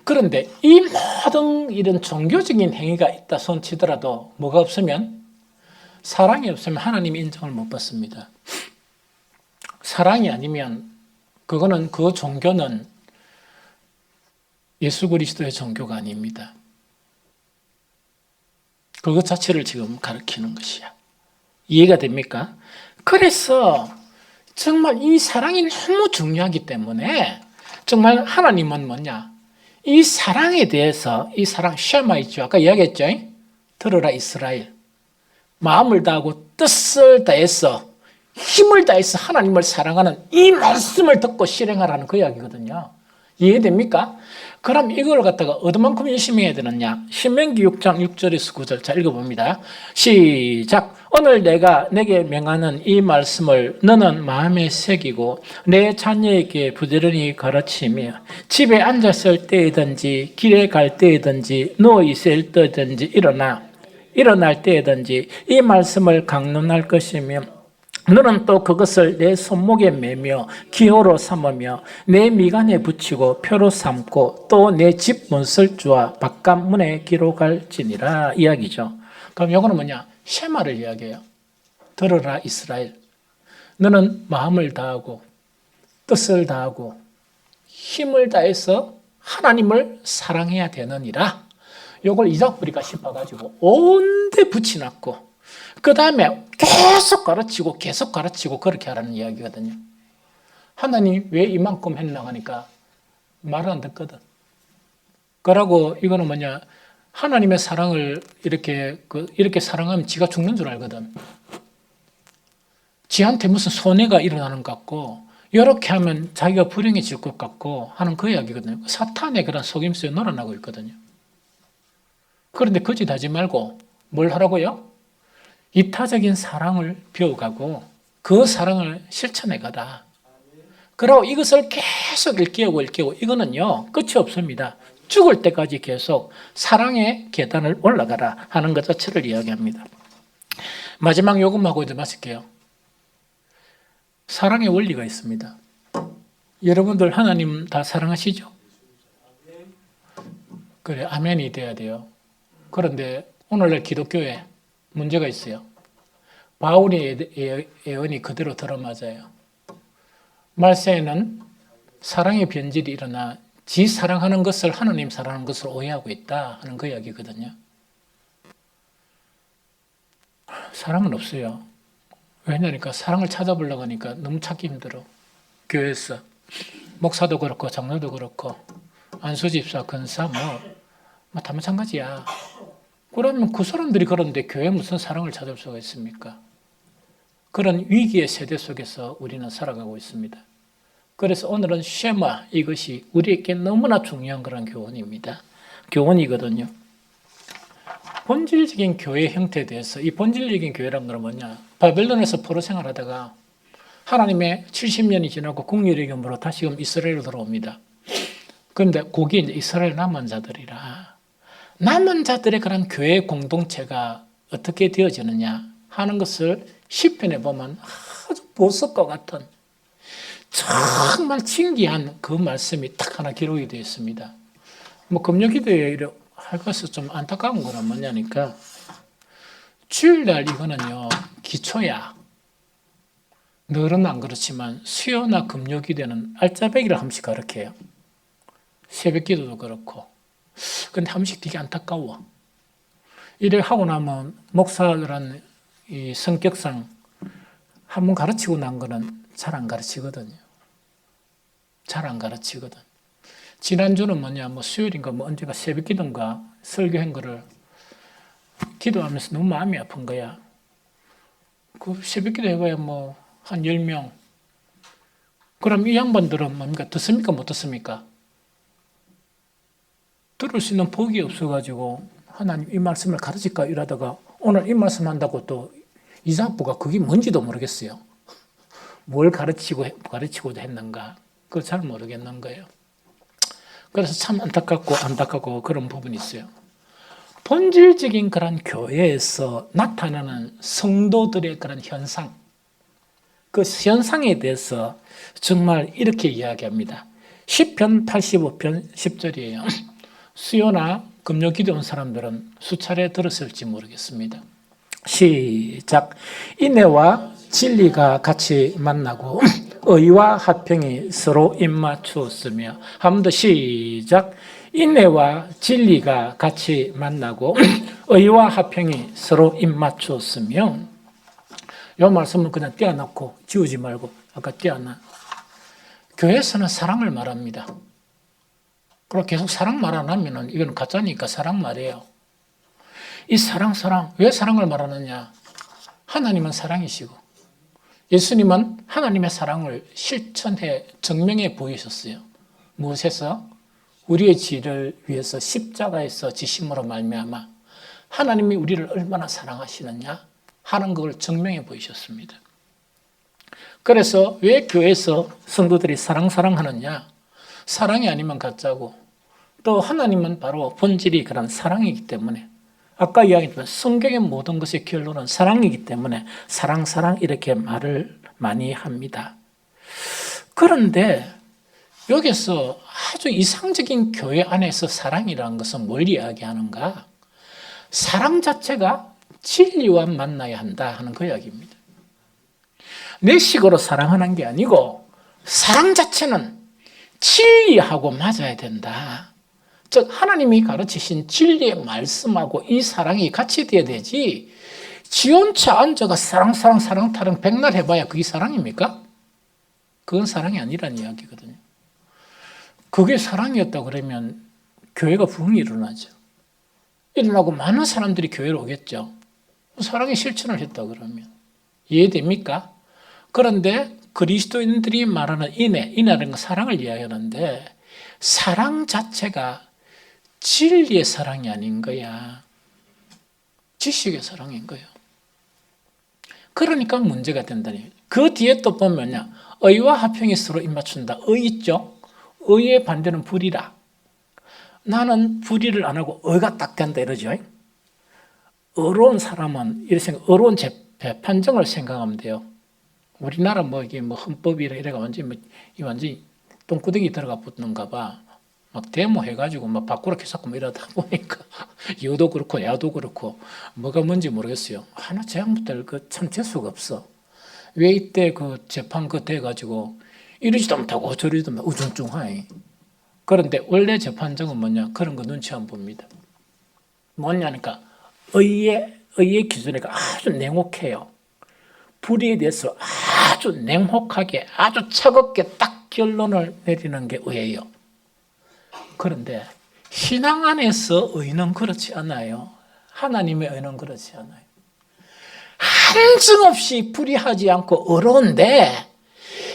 그런데 이 모든 이런 종교적인 행위가 있다 손치더라도 뭐가 없으면 사랑이 없으면 하나님이 인정을 못 받습니다. 사랑이 아니면 그거는 그 종교는 예수 그리스도의 종교가 아닙니다. 그것 자체를 지금 가르치는 것이야. 이해가 됩니까? 그래서 정말 이 사랑이 너무 중요하기 때문에 정말 하나님은 뭐냐? 이 사랑에 대해서 이 사랑 쉐마 있죠. 아까 이야기했죠. 들어라 이스라엘. 마음을 다하고 뜻을 다해서 힘을 다해서 하나님을 사랑하는 이 말씀을 듣고 실행하라는 그 이야기거든요. 이해됩니까? 그럼 이걸 갖다가 어디만큼 열심히 해야 되느냐? 신명기 6장 6절에서 9절 자 읽어봅니다. 시작. 오늘 내가 내게 명하는 이 말씀을 너는 마음에 새기고 내 자녀에게 부지런히 가르치며 집에 앉았을 때이든지 길에 갈 때이든지 누워 있을 때이든지 일어날 때이든지 이 말씀을 강론할 것이며 너는 또 그것을 내 손목에 매며 기호로 삼으며 내 미간에 붙이고 표로 삼고 또 내 집 문설주와 바깥문에 기록할지니라 이야기죠. 그럼 이거는 뭐냐? 쉐마를 이야기해요. 들어라 이스라엘. 너는 마음을 다하고 뜻을 다하고 힘을 다해서 하나님을 사랑해야 되느니라. 이걸 이삭부리가 씹어가지고 온데 붙여놨고 그 다음에 계속 가르치고 그렇게 하라는 이야기거든요. 하나님 왜 이만큼 했나 하니까 말을 안 듣거든. 그러고 이거는 뭐냐? 하나님의 사랑을 이렇게 사랑하면 지가 죽는 줄 알거든. 지한테 무슨 손해가 일어나는 것 같고, 이렇게 하면 자기가 불행해질 것 같고 하는 그 이야기거든요. 사탄의 그런 속임수에 놀아나고 있거든요. 그런데 거짓하지 말고 뭘 하라고요? 이타적인 사랑을 배워가고 그 사랑을 실천해 가다. 그리고 이것을 계속 일깨우고 이거는요 끝이 없습니다. 죽을 때까지 계속 사랑의 계단을 올라가라 하는 것 자체를 이야기합니다. 마지막 요금하고 이제 마칠게요. 사랑의 원리가 있습니다. 여러분들 하나님 다 사랑하시죠? 그래, 아멘이 돼야 돼요. 그런데 오늘날 기독교에 문제가 있어요. 바울의 예언이 그대로 들어맞아요. 말세에는 사랑의 변질이 일어나 지 사랑하는 것을 하나님 사랑하는 것을 오해하고 있다 하는 그 이야기거든요. 사랑은 없어요. 왜냐니까 사랑을 찾아보려고 하니까 너무 찾기 힘들어. 교회에서 목사도 그렇고 장로도 그렇고 안수집사, 근사 뭐 다 마찬가지야. 그러면 그 사람들이 그런데 교회에 무슨 사랑을 찾을 수가 있습니까? 그런 위기의 세대 속에서 우리는 살아가고 있습니다. 그래서 오늘은 쉐마, 이것이 우리에게 너무나 중요한 그런 교훈입니다. 교훈이거든요. 본질적인 교회 형태에 대해서, 이 본질적인 교회란 건 뭐냐? 바벨론에서 포로 생활하다가 하나님의 70년이 지나고 국률의 경우로 다시금 이스라엘로 들어옵니다. 그런데 거기 이제 이스라엘 남은 자들이라, 남은 자들의 그런 교회 공동체가 어떻게 되어지느냐 하는 것을 시편에 보면 아주 보석과 같은 정말 신기한 그 말씀이 딱 하나 기록이 되어 있습니다. 뭐 금요기도에 할 것은 좀 안타까운 거는 뭐냐니까, 주일날 이거는요 기초야. 늘은 안 그렇지만 수요나 금요기도는 알짜배기를 한 번씩 가르쳐요. 새벽기도도 그렇고. 근데 한 번씩 되게 안타까워. 이래 하고 나면 목사들은 이 성격상 한 번 가르치고 난 거는 잘 안 가르치거든요. 잘 안 가르치거든. 지난주는 뭐냐, 뭐 수요일인가 뭐 언제가 새벽기도인가 설교한 거를 기도하면서 너무 마음이 아픈 거야. 그 새벽기도 해봐야 뭐 한 10명. 그럼 이 양반들은 뭡니까? 듣습니까? 못 듣습니까? 들을 수 있는 복이 없어가지고 하나님 이 말씀을 가르칠까 이러다가 오늘 이 말씀 한다고 또 이사학부가 그게 뭔지도 모르겠어요. 뭘 가르치고도 했는가 그걸 잘 모르겠는 거예요. 그래서 참 안타깝고 그런 부분이 있어요. 본질적인 그런 교회에서 나타나는 성도들의 그런 현상, 그 현상에 대해서 정말 이렇게 이야기합니다. 시편 85편 10절이에요. 수요나 금요 기도 온 사람들은 수차례 들었을지 모르겠습니다. 시작. 인애와 진리가 같이 만나고 의와 화평이 서로 입맞추었으며. 한 번 더 시작. 인애와 진리가 같이 만나고 의와 화평이 서로 입맞추었으며. 이 말씀은 그냥 떼어놓고 지우지 말고 아까 떼어놔. 교회에서는 사랑을 말합니다. 그리고 계속 사랑 말 안 하면 이건 가짜니까 사랑 말이에요. 이 사랑. 왜 사랑을 말하느냐? 하나님은 사랑이시고 예수님은 하나님의 사랑을 실천해 증명해 보이셨어요. 무엇에서? 우리의 죄를 위해서 십자가에서 지심으로 말미암아 하나님이 우리를 얼마나 사랑하시느냐 하는 걸 증명해 보이셨습니다. 그래서 왜 교회에서 성도들이 사랑하느냐? 사랑이 아니면 가짜고, 또 하나님은 바로 본질이 그런 사랑이기 때문에, 아까 이야기했지만 성경의 모든 것의 결론은 사랑이기 때문에 사랑 이렇게 말을 많이 합니다. 그런데 여기서 아주 이상적인 교회 안에서 사랑이라는 것은 뭘 이야기하는가? 사랑 자체가 진리와 만나야 한다 하는 그 이야기입니다. 내 식으로 사랑하는 게 아니고 사랑 자체는 진리하고 맞아야 된다. 즉 하나님이 가르치신 진리의 말씀하고 이 사랑이 같이 돼야 되지, 지 혼자 앉아가 사랑 타령 백날 해봐야 그게 사랑입니까? 그건 사랑이 아니란 이야기거든요. 그게 사랑이었다 그러면 교회가 부흥이 일어나죠. 일어나고 많은 사람들이 교회로 오겠죠. 사랑의 실천을 했다 그러면 이해됩니까? 그런데 그리스도인들이 말하는 인애라는 건 사랑을 이야기하는데 사랑 자체가 진리의 사랑이 아닌 거야. 지식의 사랑인 거예요. 그러니까 문제가 된다니. 그 뒤에 또 보면요. 의와 화평이 서로 입맞춘다. 의 있죠? 의의 반대는 불이라. 나는 불의를 안 하고 의가 딱 된다 이러죠. 의로운 사람은 이렇게 의로운 재판정을 생각하면 돼요. 우리나라 이게 헌법이라 이래가 완전히 똥구덩이 들어가 붙는가 봐. 막 데모해가지고 막 밖으로 계속 이러다 보니까 여도 그렇고 야도 그렇고 뭐가 뭔지 모르겠어요. 하나 제한부터 참 재수가 없어. 왜 이때 그 재판 돼가지고 이러지도 못하고 저러지도 못하고 우중충하니. 그런데 원래 재판정은 뭐냐? 그런 거 눈치 안 봅니다. 뭐냐니까 의의 기준이가 아주 냉혹해요. 불의에 대해서 아주 냉혹하게 아주 차갑게 딱 결론을 내리는 게 의예요. 그런데 신앙 안에서 의는 그렇지 않아요. 하나님의 의는 그렇지 않아요. 한정없이 불의하지 않고 의로운데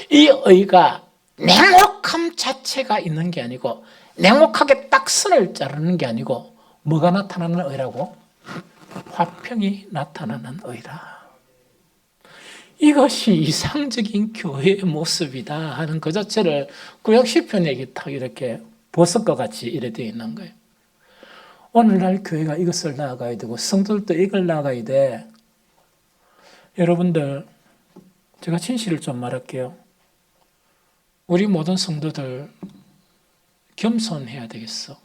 이 의가 냉혹함 자체가 있는 게 아니고 냉혹하게 딱 선을 자르는 게 아니고 뭐가 나타나는 의라고? 화평이 나타나는 의라. 이것이 이상적인 교회의 모습이다 하는 그 자체를 구약 시편에 딱 이렇게 보석과 같이 이래 되어 있는 거예요. 오늘날 교회가 이것을 나아가야 되고 성도들도 이걸 나아가야 돼. 여러분들 제가 진실을 좀 말할게요. 우리 모든 성도들 겸손해야 되겠어.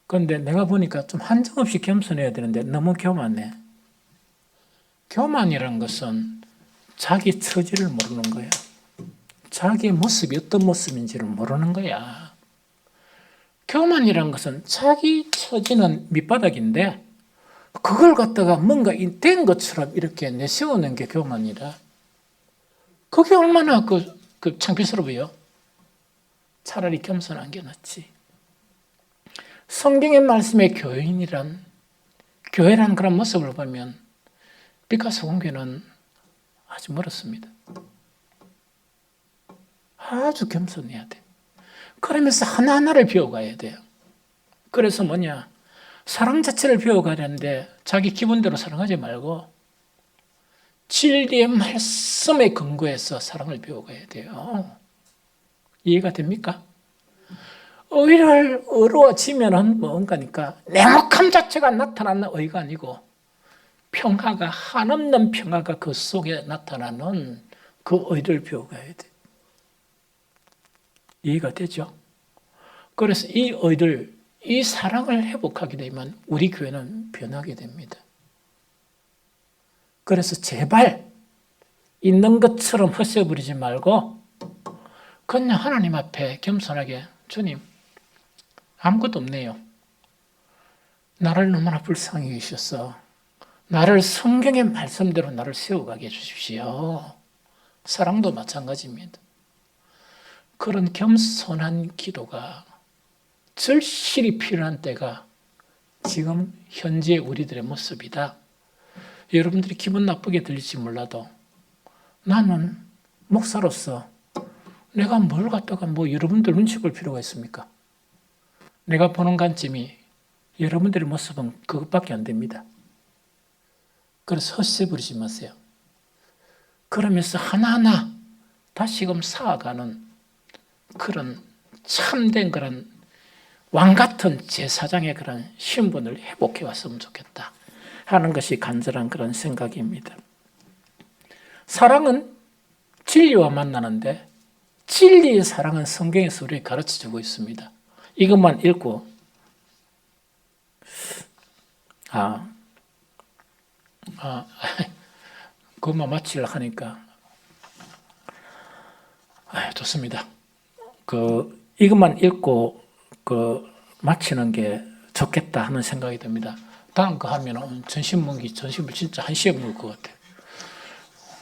그런데 내가 보니까 좀 한정없이 겸손해야 되는데 너무 교만해. 교만이라는 것은 자기 처지를 모르는 거야. 자기의 모습이 어떤 모습인지를 모르는 거야. 교만이라는 것은 자기 처지는 밑바닥인데 그걸 갖다가 뭔가 된 것처럼 이렇게 내세우는 게 교만이라. 그게 얼마나 창피스러워요. 차라리 겸손한 게 낫지. 성경의 말씀의 교회라는 그런 모습을 보면 빛과 소금교는 아주 멀었습니다. 아주 겸손해야 돼. 그러면서 하나하나를 배워가야 돼요. 그래서 뭐냐? 사랑 자체를 배워가야 되는데 자기 기분대로 사랑하지 말고 진리의 말씀에 근거해서 사랑을 배워가야 돼요. 이해가 됩니까? 의를 의로워지면은 뭔가니까 냉혹함 자체가 나타나는 의가 아니고 평화가 한없는 평화가 그 속에 나타나는 그 의를 배워가야 돼. 이해가 되죠? 그래서 이 의를 이 사랑을 회복하게 되면 우리 교회는 변하게 됩니다. 그래서 제발 있는 것처럼 헛세부리지 말고 그냥 하나님 앞에 겸손하게 주님 아무것도 없네요. 나를 너무나 불쌍히 여기셔서 나를 성경의 말씀대로 나를 세워가게 해주십시오. 사랑도 마찬가지입니다. 그런 겸손한 기도가 절실히 필요한 때가 지금 현재 우리들의 모습이다. 여러분들이 기분 나쁘게 들릴지 몰라도 나는 목사로서 내가 뭘 갖다가 여러분들 눈치 볼 필요가 있습니까? 내가 보는 관점이 여러분들의 모습은 그것밖에 안 됩니다. 그래서 헛세 부리지 마세요. 그러면서 하나하나 다시금 쌓아가는 그런 참된 그런 왕 같은 제사장의 그런 신분을 회복해 왔으면 좋겠다 하는 것이 간절한 그런 생각입니다. 사랑은 진리와 만나는데 진리의 사랑은 성경에서 우리에게 가르쳐주고 있습니다. 이것만 읽고 그것만 마치려고 하니까 좋습니다. 이것만 읽고 마치는 게 좋겠다 하는 생각이 듭니다. 다음 거 하면 전신을 진짜 한 시간 먹을 것 같아요.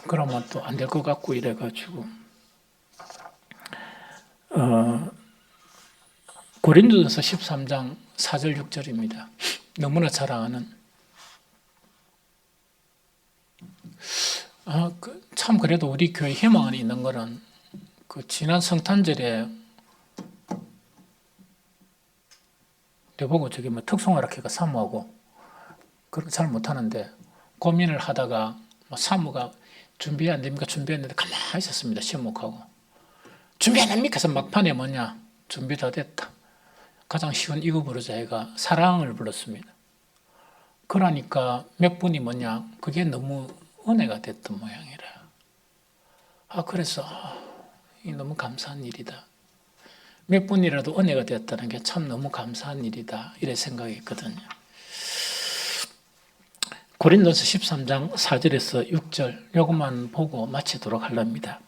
그러면 또 안 될 것 같고 이래가지고 고린도전서 13장 4절 6절입니다. 너무나 잘 아는. 참 그래도 우리 교회 희망 안에 있는 거는 지난 성탄절에 내보고 저기 특송하라케가 사모하고 그렇게 잘 못하는데 고민을 하다가 사모가 준비 안 됩니까? 준비했는데 가만히 있었습니다. 시험목하고 준비 안 됩니까? 해서 막판에 뭐냐? 준비 다 됐다. 가장 쉬운 이거 부르자 해가 사랑을 불렀습니다. 그러니까 몇 분이 뭐냐? 그게 너무 은혜가 됐던 모양이라. 그래서 이 너무 감사한 일이다. 몇 분이라도 은혜가 됐다는 게 참 너무 감사한 일이다. 이래 생각했거든요. 고린도서 13장 4절에서 6절 요것만 보고 마치도록 하렵니다.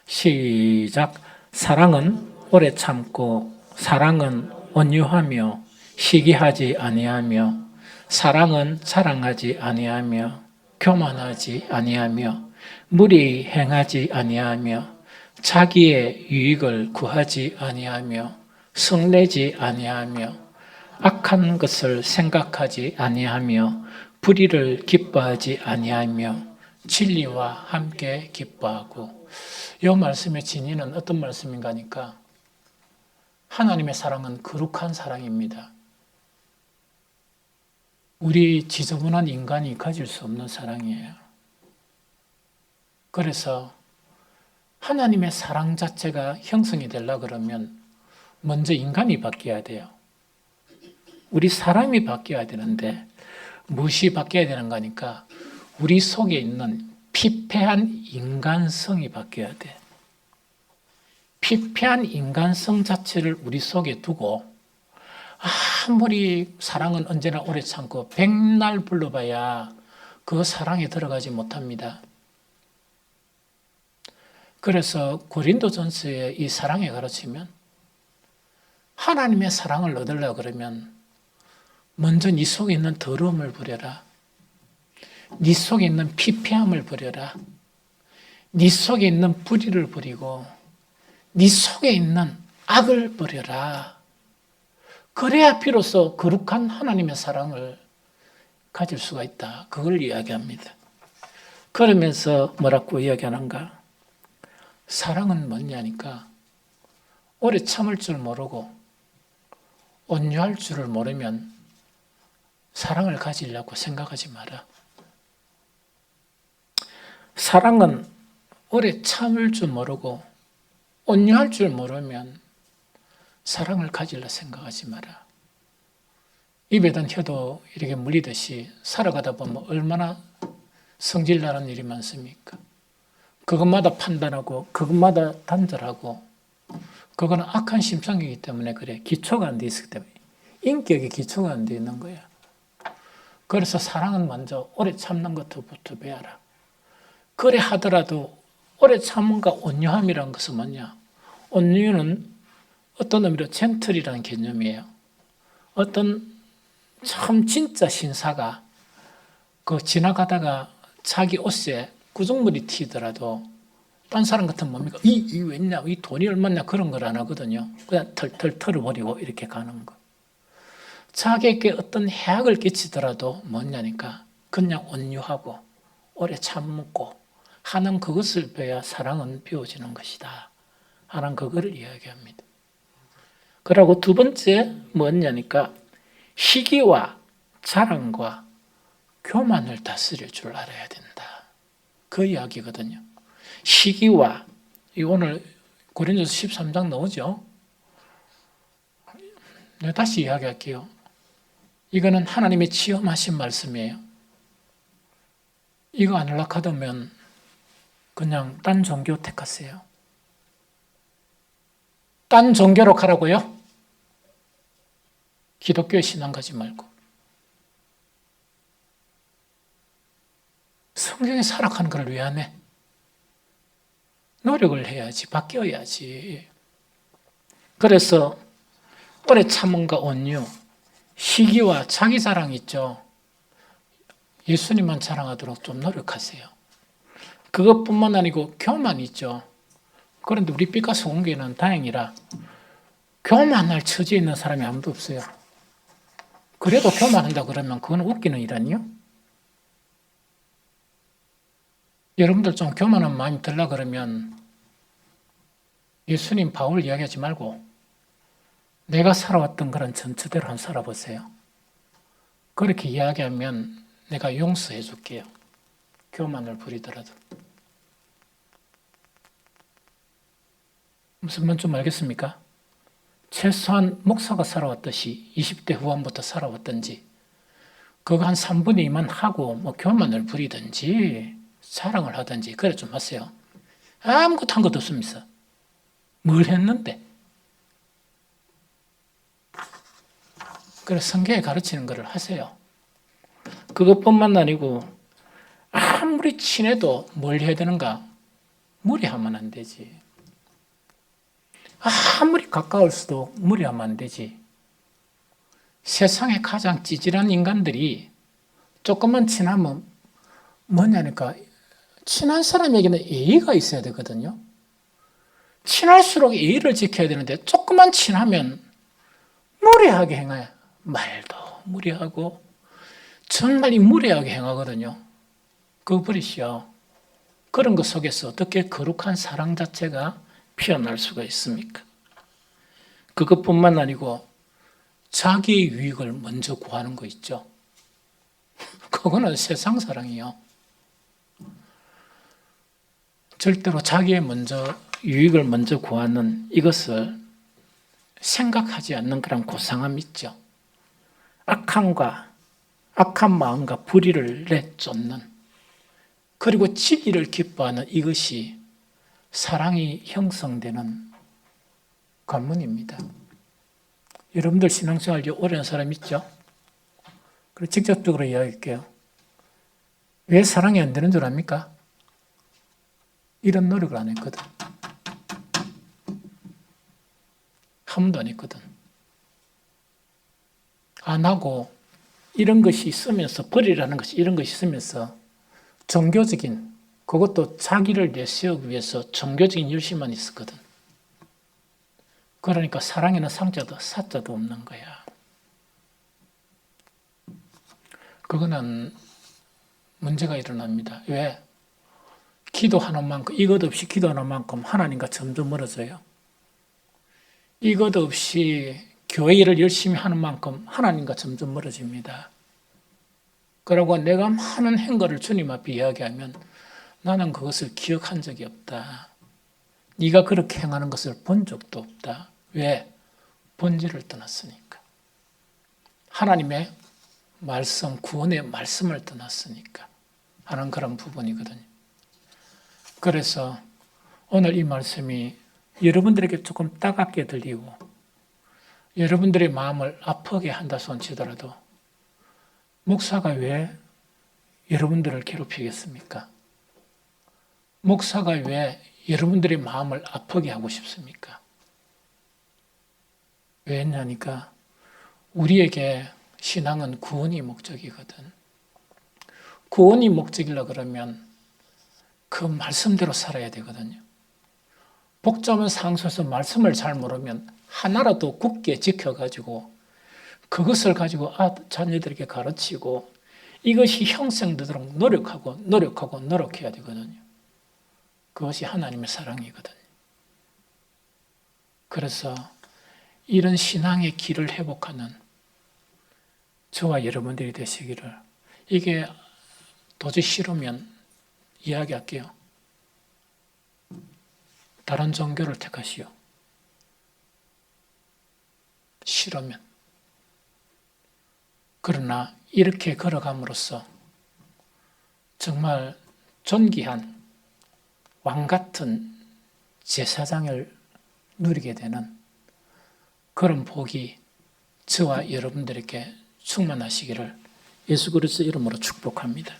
시작. 사랑은 오래 참고 사랑은 온유하며 시기하지 아니하며 사랑은 자랑하지 아니하며 교만하지 아니하며 무리 행하지 아니하며 자기의 유익을 구하지 아니하며 성내지 아니하며 악한 것을 생각하지 아니하며 불의를 기뻐하지 아니하며 진리와 함께 기뻐하고. 이 말씀의 진의는 어떤 말씀인가 하니까 하나님의 사랑은 거룩한 사랑입니다. 우리 지저분한 인간이 가질 수 없는 사랑이에요. 그래서 하나님의 사랑 자체가 형성이 되려고 그러면 먼저 인간이 바뀌어야 돼요. 우리 사람이 바뀌어야 되는데 무엇이 바뀌어야 되는가 하니까 우리 속에 있는 피폐한 인간성이 바뀌어야 돼. 피폐한 인간성 자체를 우리 속에 두고 아무리 사랑은 언제나 오래 참고 백날 불러봐야 그 사랑에 들어가지 못합니다. 그래서 고린도전서의 이 사랑의 가르치면 하나님의 사랑을 얻으려고 그러면 먼저 네 속에 있는 더러움을 버려라. 네 속에 있는 피폐함을 버려라. 네 속에 있는 불의를 버리고 네 속에 있는 악을 버려라. 그래야 비로소 거룩한 하나님의 사랑을 가질 수가 있다. 그걸 이야기합니다. 그러면서 뭐라고 이야기하는가? 사랑은 뭐냐니까 오래 참을 줄 모르고 온유할 줄을 모르면 사랑을 가지려고 생각하지 마라. 사랑은 오래 참을 줄 모르고 온유할 줄 모르면 사랑을 가지려 생각하지 마라. 입에 든 혀도 이렇게 물리듯이 살아가다 보면 얼마나 성질나는 일이 많습니까? 그것마다 판단하고 그것마다 단절하고 그거는 악한 심성이기 때문에 그래. 기초가 안 돼 있기 때문에. 인격의 기초가 안 돼 있는 거야. 그래서 사랑은 먼저 오래 참는 것부터 배워라. 그래 하더라도 오래 참음과 온유함이라는 것은 뭐냐? 온유는 어떤 의미로 젠틀이라는 개념이에요. 어떤 참 진짜 신사가 지나가다가 자기 옷에 구정물이 튀더라도 딴 사람 같으면 뭡니까? 이 웬냐? 이 돈이 얼마냐? 그런 걸 안 하거든요. 그냥 털털 털어버리고 이렇게 가는 거. 자기에게 어떤 해악을 끼치더라도 뭐냐니까 그냥 온유하고 오래 참고 하는 그것을 배워야 사랑은 비워지는 것이다. 하는 그거를 이야기합니다. 그리고 두 번째 뭐냐니까 시기와 자랑과 교만을 다스릴 줄 알아야 된다. 그 이야기거든요. 시기와 오늘 고린도서 13장 나오죠. 내가 다시 이야기할게요. 이거는 하나님의 체험하신 말씀이에요. 이거 안 연락하다면 그냥 딴 종교 택하세요. 딴 종교로 가라고요? 기독교에 신앙 가지 말고. 성경에 살아가는 걸 왜 안 해? 노력을 해야지, 바뀌어야지. 그래서 오래 참음과 온유, 시기와 자기 자랑 있죠. 예수님만 자랑하도록 좀 노력하세요. 그것뿐만 아니고 교만 있죠. 그런데 우리 삐까소 공교는 다행이라 교만할 처지에 있는 사람이 아무도 없어요. 그래도 교만한다 그러면 그건 웃기는 일 아니에요? 여러분들 좀 교만한 마음이 들라 그러면 예수님 바울 이야기하지 말고 내가 살아왔던 그런 전처대로 한번 살아보세요. 그렇게 이야기하면 내가 용서해 줄게요. 교만을 부리더라도. 무슨 말 좀 알겠습니까? 최소한 목사가 살아왔듯이 20대 후반부터 살아왔든지 그거 한 3분의 2만 하고 뭐 교만을 부리든지 자랑을 하든지 그래 좀 하세요. 아무것도 한 것도 없습니다. 뭘 했는데? 그래서 성경에 가르치는 것을 하세요. 그것뿐만 아니고 아무리 친해도 뭘 해야 되는가? 무리하면 안 되지. 아무리 가까울수도 무리하면 안 되지. 세상에 가장 찌질한 인간들이 조금만 친하면 뭐냐니까 친한 사람에게는 예의가 있어야 되거든요. 친할수록 예의를 지켜야 되는데 조금만 친하면 무례하게 행해요. 말도 무례하고 정말 무례하게 행하거든요. 그거 버리시오. 그런 것 속에서 어떻게 거룩한 사랑 자체가 피어날 수가 있습니까? 그것뿐만 아니고 자기의 유익을 먼저 구하는 거 있죠. 그거는 세상 사랑이요. 절대로 자기의 유익을 먼저 구하는 이것을 생각하지 않는 그런 고상함이 있죠. 악한 마음과 불의를 내쫓는 그리고 진리를 기뻐하는 이것이 사랑이 형성되는 관문입니다. 여러분들 신앙생활 오랜 사람 있죠? 그리고 직접적으로 이야기할게요. 왜 사랑이 안 되는 줄 압니까? 이런 노력을 안 했거든. 한 번도 안 했거든. 안 하고 이런 것이 있으면서 벌이라는 것이 이런 것이 있으면서 종교적인 그것도 자기를 내세우기 위해서 종교적인 열심만 있었거든. 그러니까 사랑에는 상자도 사자도 없는 거야. 그거는 문제가 일어납니다. 왜? 기도하는 만큼 이것 없이 기도하는 만큼 하나님과 점점 멀어져요. 이것 없이 교회 일을 열심히 하는 만큼 하나님과 점점 멀어집니다. 그러고 내가 많은 행거를 주님 앞에 이야기하면 나는 그것을 기억한 적이 없다. 네가 그렇게 행하는 것을 본 적도 없다. 왜? 본질을 떠났으니까. 하나님의 말씀, 구원의 말씀을 떠났으니까 하는 그런 부분이거든요. 그래서 오늘 이 말씀이 여러분들에게 조금 따갑게 들리고 여러분들의 마음을 아프게 한다 손치더라도 목사가 왜 여러분들을 괴롭히겠습니까? 목사가 왜 여러분들의 마음을 아프게 하고 싶습니까? 왜 했냐니까 우리에게 신앙은 구원이 목적이거든. 구원이 목적이라 그러면 그 말씀대로 살아야 되거든요. 복잡한 상황 속에서 말씀을 잘 모르면 하나라도 굳게 지켜가지고 그것을 가지고 자녀들에게 가르치고 이것이 형성되도록 노력해야 되거든요. 그것이 하나님의 사랑이거든요. 그래서 이런 신앙의 길을 회복하는 저와 여러분들이 되시기를. 이게 도저히 싫으면 이야기할게요. 다른 종교를 택하시오. 싫으면. 그러나 이렇게 걸어감으로써 정말 존귀한 왕 같은 제사장을 누리게 되는 그런 복이 저와 여러분들에게 충만하시기를 예수 그리스도 이름으로 축복합니다.